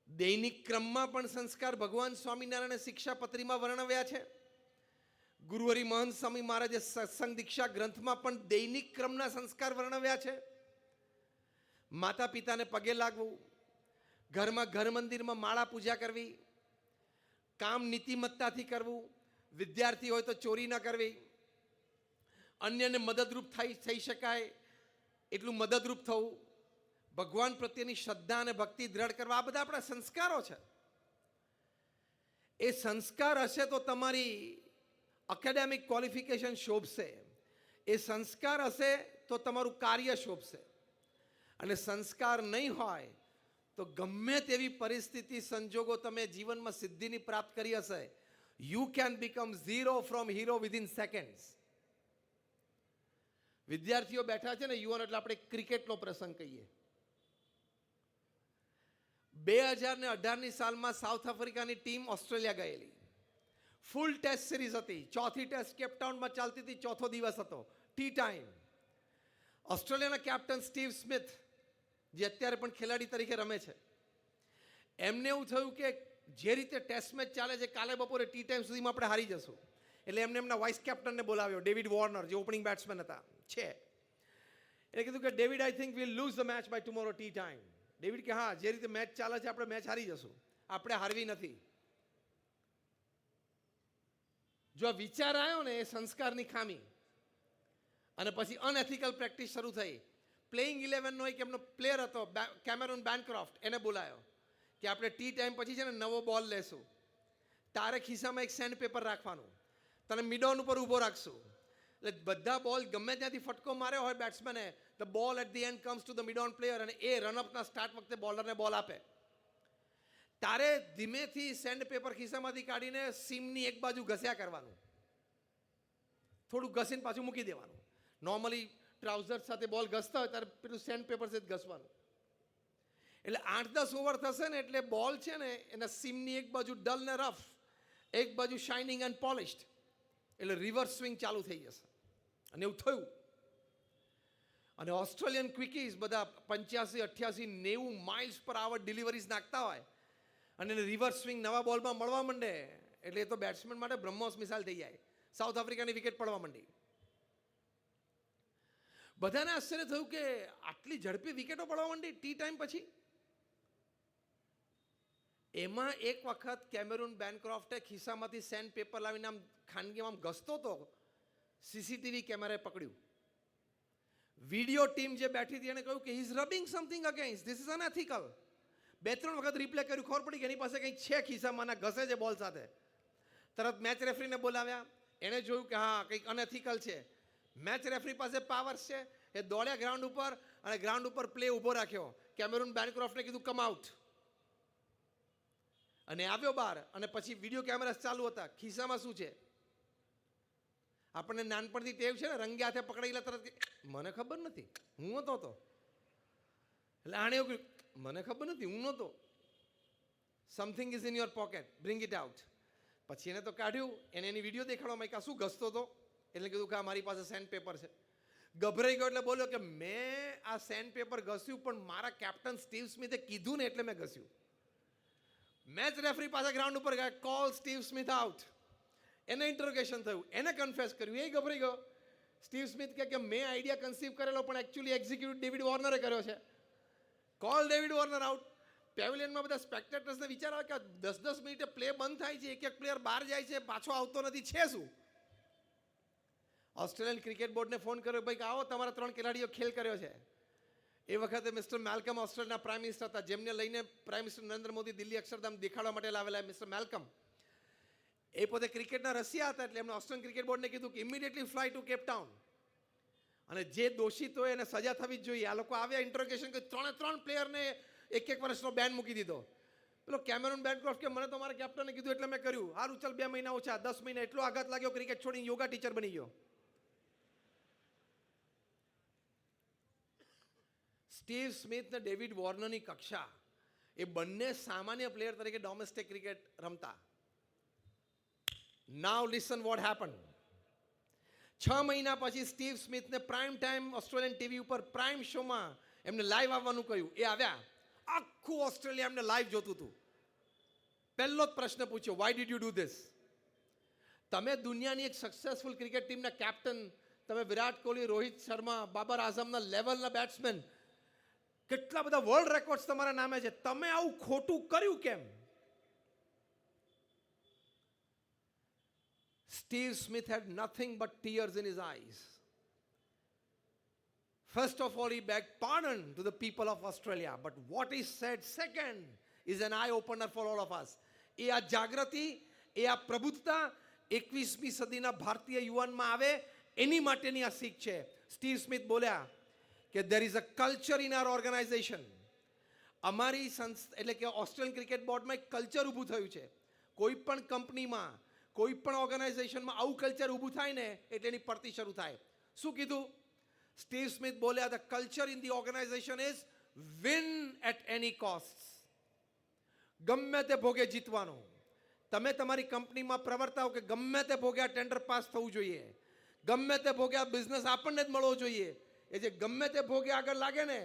દૈનિક ક્રમમાં પણ સંસ્કાર ભગવાન સ્વામિનારાયણે શિક્ષાપત્રીમાં વર્ણવ્યા છે. ગુરુહરિ મહંત સ્વામી મહારાજે સત્સંગ દીક્ષા ગ્રંથમાં પણ દૈનિક ક્રમના સંસ્કાર વર્ણવ્યા છે. માતા પિતાને પગે લાગવું, ઘરમાં ઘર મંદિરમાં માળા પૂજા કરવી, કામ નીતિમત્તાથી કરવું, વિદ્યાર્થી હોય તો ચોરી ન કરવી, અન્યને મદદરૂપ થઈ શકાય એટલું મદદરૂપ થવું, ભગવાન પ્રત્યેની શ્રદ્ધા અને ભક્તિ દ્રઢ કરવા, આ બધા આપણા સંસ્કારો છે. એ સંસ્કાર હશે તો તમારી એકેડેમિક ક્વોલિફિકેશન શોભશે, એ સંસ્કાર હશે તો તમારું કાર્ય શોભશે. અને સંસ્કાર નહીં હોય તો ગમે તેવી પરિસ્થિતિ, સંજોગો તમે જીવનમાં સિદ્ધિની પ્રાપ્ત કરી હશે, you can become zero from hero within seconds. વિદ્યાર્થીઓ બેઠા છે ને યુવાનો, એટલે આપણે ક્રિકેટનો પ્રસંગ કહીએ. 2018ની સાલમાં સાઉથ આફ્રિકાની ટીમ ઓસ્ટ્રેલિયા ગયેલી. ફૂલ ટેસ્ટ સિરીઝ હતી. ચોથી ટેસ્ટ કેપટાઉનમાં ચાલતી હતી, ચોથો દિવસ હતો, ટી ટાઈમ. ઓસ્ટ્રેલિયાના કેપ્ટન સ્ટીવ સ્મિથ, જે અત્યારે પણ ખેલાડી તરીકે રમે છે, એમને એવું થયું કે જે રીતે ટેસ્ટ મેચ ચાલે છે, કાલે બપોરે ટી ટાઈમ સુધીમાં આપણે હારી જશું. એટલે એમને એમના વાઇસ કેપ્ટનને બોલાવ્યો, ડેવિડ વોર્નર, જે ઓપનિંગ બેટ્સમેન હતા છે. એટલે કીધું કે David, I think we'll lose the match by tomorrow tea time. David કે હા, જે રીતે મેચ ચાલે છે આપણે મેચ હારી જશું, આપણે હારવી નથી. જો આ વિચાર આવ્યો ને, એ સંસ્કારની ખામી. અને પછી અનએથિકલ પ્રેક્ટિસ શરૂ થઈ. પ્લેઇંગ 11નો એક એમનો પ્લેયર હતો, કેમેરુન બેનક્રોફ્ટ, એને બોલાયો કે આપણે ટી ટાઈમ પછી છે ને નવો બોલ લેશું, તારે ખિસ્સામાં એક સેન્ડ પેપર રાખવાનું, તને મિડ ઓન ઉપર ઊભો રાખશું. એટલે બધા બોલ ગમે ત્યાંથી ફટકો માર્યો હોય બેટ્સમેને, the ball at the end comes to the mid on player, અને એ રનઅપના સ્ટાર્ટ વખતે બોલરને બોલ આપે. તારે ધીમેથી સેન્ડ પેપર ખિસ્સામાંથી કાઢીને સીમની એક બાજુ ઘસ્યા કરવાનું, થોડું ઘસીને પાછું મૂકી દેવાનું. નોર્મલી ટ્રાઉઝર સાથે બોલ ઘસતા હોય ત્યારે પેલું સેન્ડ પેપર સાથે ઘસવાનું. એટલે 8-10 ઓવર થશે ને એટલે બોલ છે ને એના સીમની એક બાજુ ડલ ને રફ, એક બાજુ શાઇનિંગ એન્ડ પોલિશ્ડ, એટલે રિવર્સ સ્વિંગ ચાલુ થઈ જશે. અને એવું થયું. અને ઓસ્ટ્રેલિયન ક્વિકીઝ બધા 85, 88, 90 માઇલ્સ પર આવર ડિલિવરીઝ નાખતા હોય અને એને રિવર્સ સ્વિંગ નવા બોલમાં મળવા માંડે એટલે એ તો બેટ્સમેન માટે બ્રહ્મોસ મિસાલ થઈ જાય. સાઉથ આફ્રિકાની વિકેટ પડવા માંડી. બધાને આશ્ચર્ય થયું કે આટલી ઝડપી વિકેટો પડવા માંડી ટી ટાઈમ પછી. એમાં એક વખત કેમેરુન બેનક્રોફ્ટે ખિસ્સામાંથી સેન્ડ પેપર લાવીને આમ ખાનગીમાં આમ ઘસતો હતો, સીસીટીવી કેમેરાએ પકડ્યું. વિડીયો ટીમ જે બેઠી હતી એને કહ્યું કે he is rubbing something against, this is unethical. 2-3 વખત રિપ્લે કર્યું, ખબર પડી કે એની પાસે કંઈક છે ખિસ્સામાં, ઘસે છે બોલ સાથે. તરત મેચ રેફરીને બોલાવ્યા, એણે જોયું કે હા કંઈક અનએથિકલ છે. મેચ રેફરી પાસે પાવર્સ છે, એ દોડ્યા ગ્રાઉન્ડ ઉપર અને ગ્રાઉન્ડ ઉપર પ્લે ઊભો રાખ્યો. કેમેરુન બેનક્રોફ્ટને કીધું કમ આઉટ, અને આવ્યો બહાર. અને પછી વિડીયો કેમેરા ચાલુ હતા. ખિસ્સામાં શું છે? આપણને નાનપણથી ટેવ છે ને, રંગે હાથે પકડાયેલા તરત મને ખબર નથી, હું નહોતો. એટલે આણે એવું કહ્યું, મને ખબર નથી, હું નહોતો. Something is in your pocket, bring it out. પછી એને તો કાઢ્યું, એને એની વિડીયો દેખાડવા માંગ્યા, શું ઘસતો હતો? એટલે કીધું કે આ મારી પાસે સેન્ડ પેપર છે. ગભરાઈ ગયો એટલે બોલ્યો કે મેં આ સેન્ડ પેપર ઘસ્યું, પણ મારા કેપ્ટન સ્ટીવ સ્મિથે કીધું ને એટલે મેં ઘસ્યું. મેચ રેફરી પાસે ગ્રાઉન્ડ ઉપર ગયા, કોલ સ્ટીવ સ્મિથ આઉટ. એને ઇન્ટરોગેશન થયું, એને કન્ફેસ કર્યું, એ ગભરાઈ ગયો. સ્ટીવ સ્મિથ કહે કે મેં આઈડિયા કન્સીવ કરેલો, પણ એકચ્યુઅલી એક્ઝિક્યુટિવ ડેવિડ વોર્નરે કર્યો છે. Call David Warner out. પેવેલિયનમાં બધા સ્પેક્ટેટર્સને વિચાર આવે કે 10-10 મિનિટે પ્લે બંધ થાય છે, એક પ્લેયર બહાર જાય છે, પાછો આવતો નથી, છે શું? ઓસ્ટ્રેલિયન ક્રિકેટ બોર્ડને ફોન કર્યો, ભાઈ આવો, તમારા 3 ખેલાડીઓ ખેલ કર્યો છે. એ વખતે મિસ્ટર મેલ્કમ ઓસ્ટ્રેલિયાના પ્રાઇમ મિનિસ્ટર હતા, જેમને લઈને પ્રાઇમ મિનિસ્ટર નરેન્દ્ર મોદી દિલ્હી અક્ષરધામ દેખાડવા માટે લાવેલા. મિસ્ટર મેલ્કમ એ પોતે ક્રિકેટના રસિયા હતા, એટલે એમને ઓસ્ટ્રેલિયન ક્રિકેટ બોર્ડને કીધું કે ઇમિડિયેટલી ફ્લાય ટુ કેપટાઉન, અને જે દોષિત હોય એને સજા થવી જ જોઈએ. આ લોકો આવ્યા, ઇન્ટ્રોગેશન કરી, 3 પ્લેયરને 1 વર્ષનો બેન મૂકી દીધો. પેલો કેમેરુન બેનક્રોફ્ટ કે મને તો મારા કેપ્ટને કીધું એટલે મેં કર્યું. સારું ચાલ, 2 મહિના ઓછા, 10 મહિના. એટલો આઘાત લાગ્યો, ક્રિકેટ છોડીને યોગા ટીચર બની ગયો. સ્ટીવ સ્મિથ ને ડેવિડ વોર્નરની કક્ષા, એ બંને સામાન્ય પ્લેયર તરીકે ડોમેસ્ટિક ક્રિકેટ રમતા. નાઉ લિસન વોટ હેપન. 6 મહિના પછી સ્ટીવ સ્મિથને પ્રાઇમ ટાઈમ ઓસ્ટ્રેલિયન ટીવી ઉપર પ્રાઇમ શોમાં એમને લાઈવ આવવાનું કહ્યું. એ આવ્યા, આખું ઓસ્ટ્રેલિયા એમને લાઈવ જોતું હતું. પહેલો જ પ્રશ્ન પૂછ્યો, why did you do this? તમે દુનિયાની એક સક્સેસફુલ ક્રિકેટ ટીમના કેપ્ટન, તમે વિરાટ કોહલી, રોહિત શર્મા, બાબર આઝમના લેવલના બેટ્સમેન, કેટલા બધા વર્લ્ડ રેકોર્ડ્સ તમારા નામે છે, તમે આવું ખોટું કર્યું કેમ? Steve Smith had nothing but tears in his eyes. First of all, he begged pardon to the people of Australia, but what he said second is an eye opener for all of us. એ આ જાગૃતિ, એ આ પ્રબુદ્ધતા 21મી સદીના ભારતીય યુવાનમાં આવે, એની માટેની આ શીખ છે. Steve Smith બોલ્યા કે there is a culture in our organization. અમારી સંસ્થા એટલે કે ઓસ્ટ્રેલિયન ક્રિકેટ બોર્ડમાં એક કલ્ચર ઊભું થયું છે. કોઈ પણ કંપનીમાં, કોઈ પણ ઓર્ગેનાઇઝેશનમાં આવું કલ્ચર ઊભું થાય ને એટલે એની પડતી શરૂ થાય. શું કીધું? સ્ટીવ સ્મિથ બોલ્યા, the culture in the organisation is win at any cost. ગમે તે ભોગે જીતવાનું. તમે તમારી કંપનીમાં પ્રવર્તાવો કે ગમે તે ભોગે આ ટેન્ડર પાસ થવું જોઈએ, ગમે તે ભોગે આ બિઝનેસ આપણને જ મળવો જોઈએ. એ જે ગમે તે ભોગે આગળ લાગે ને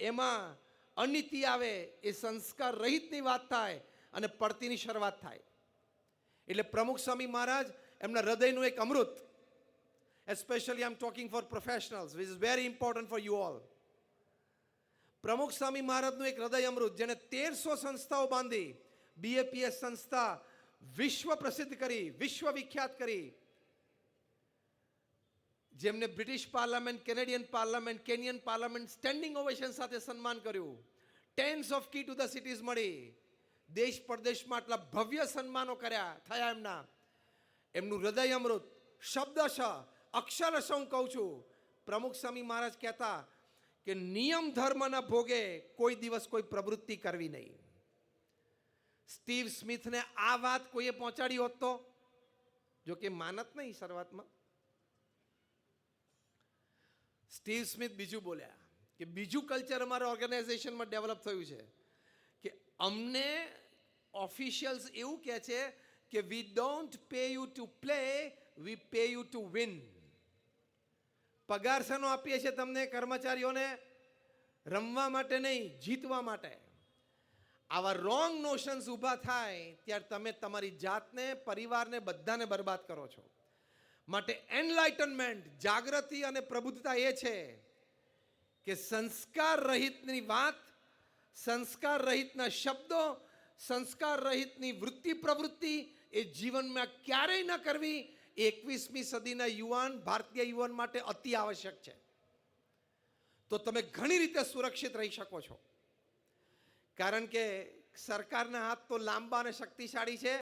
એમાં અનીતિ આવે, એ સંસ્કાર રહિતની વાત થાય અને પડતીની શરૂઆત થાય. એટલે પ્રમુખ સ્વામી મહારાજ એમના હૃદયનું એક અમૃત, especially I am talking for professionals, which is very important for you all. Pramukh Swami મહારાજનું એક હૃદય અમૃત, જેને 1300 સંસ્થાઓ બાંધી, BAPS સંસ્થા વિશ્વ પ્રસિદ્ધ કરી, વિશ્વ વિખ્યાત કરી, જેમને British parliament, Canadian parliament, Kenyan parliament standing ovation સાથે સન્માન કર્યું. Tens of key to the cities મળી, દેશ પરદેશમાં આટલા ભવ્ય સન્માનો થયા એમના. એમનું હૃદય અમૃત, શબ્દશ અક્ષરશ હું કહું છું. પ્રમુખ સ્વામી મહારાજ કહેતા કે નિયમ ધર્મના ભોગે કોઈ દિવસ કોઈ પ્રવૃત્તિ કરવી નહીં. સ્ટીવ સ્મિથને આ વાત કોઈએ પહોંચાડી હોત તો, જો કે માનત નહીં શરૂઆતમાં. સ્ટીવ સ્મિથ બીજું બોલ્યા કે બીજું કલ્ચર અમારા ઓર્ગેનાઇઝેશનમાં ડેવલપ થયું છે કે અમને ઓફિશિયલ્સ એવું કહે છે કે we don't pay you to play, we pay you to win. પગાર શાનો આપીએ છીએ તમને કર્મચારીઓને? રમવા માટે નહીં, જીતવા માટે. આવા રોંગ નોશન્સ ઊભા થાય ત્યારે તમે તમારી જાતને, પરિવારને, બધાને બરબાદ કરો છો. માટે એનલાઇટનમેન્ટ, જાગૃતિ અને પ્રબુદ્ધતા એ છે કે સંસ્કાર રહિતની વાત, સંસ્કાર રહિતના શબ્દો, સંસ્કાર રહિતની વૃત્તિ પ્રવૃત્તિ એ જીવનમાં ક્યારેય ન કરવી. 21મી સદીના યુવાન, ભારતીય યુવાન માટે અતિ આવશ્યક છે. તો તમે ઘણી રીતે સુરક્ષિત રહી શકો છો. કારણ કે સરકારના હાથ તો લાંબા અને શક્તિશાળી છે,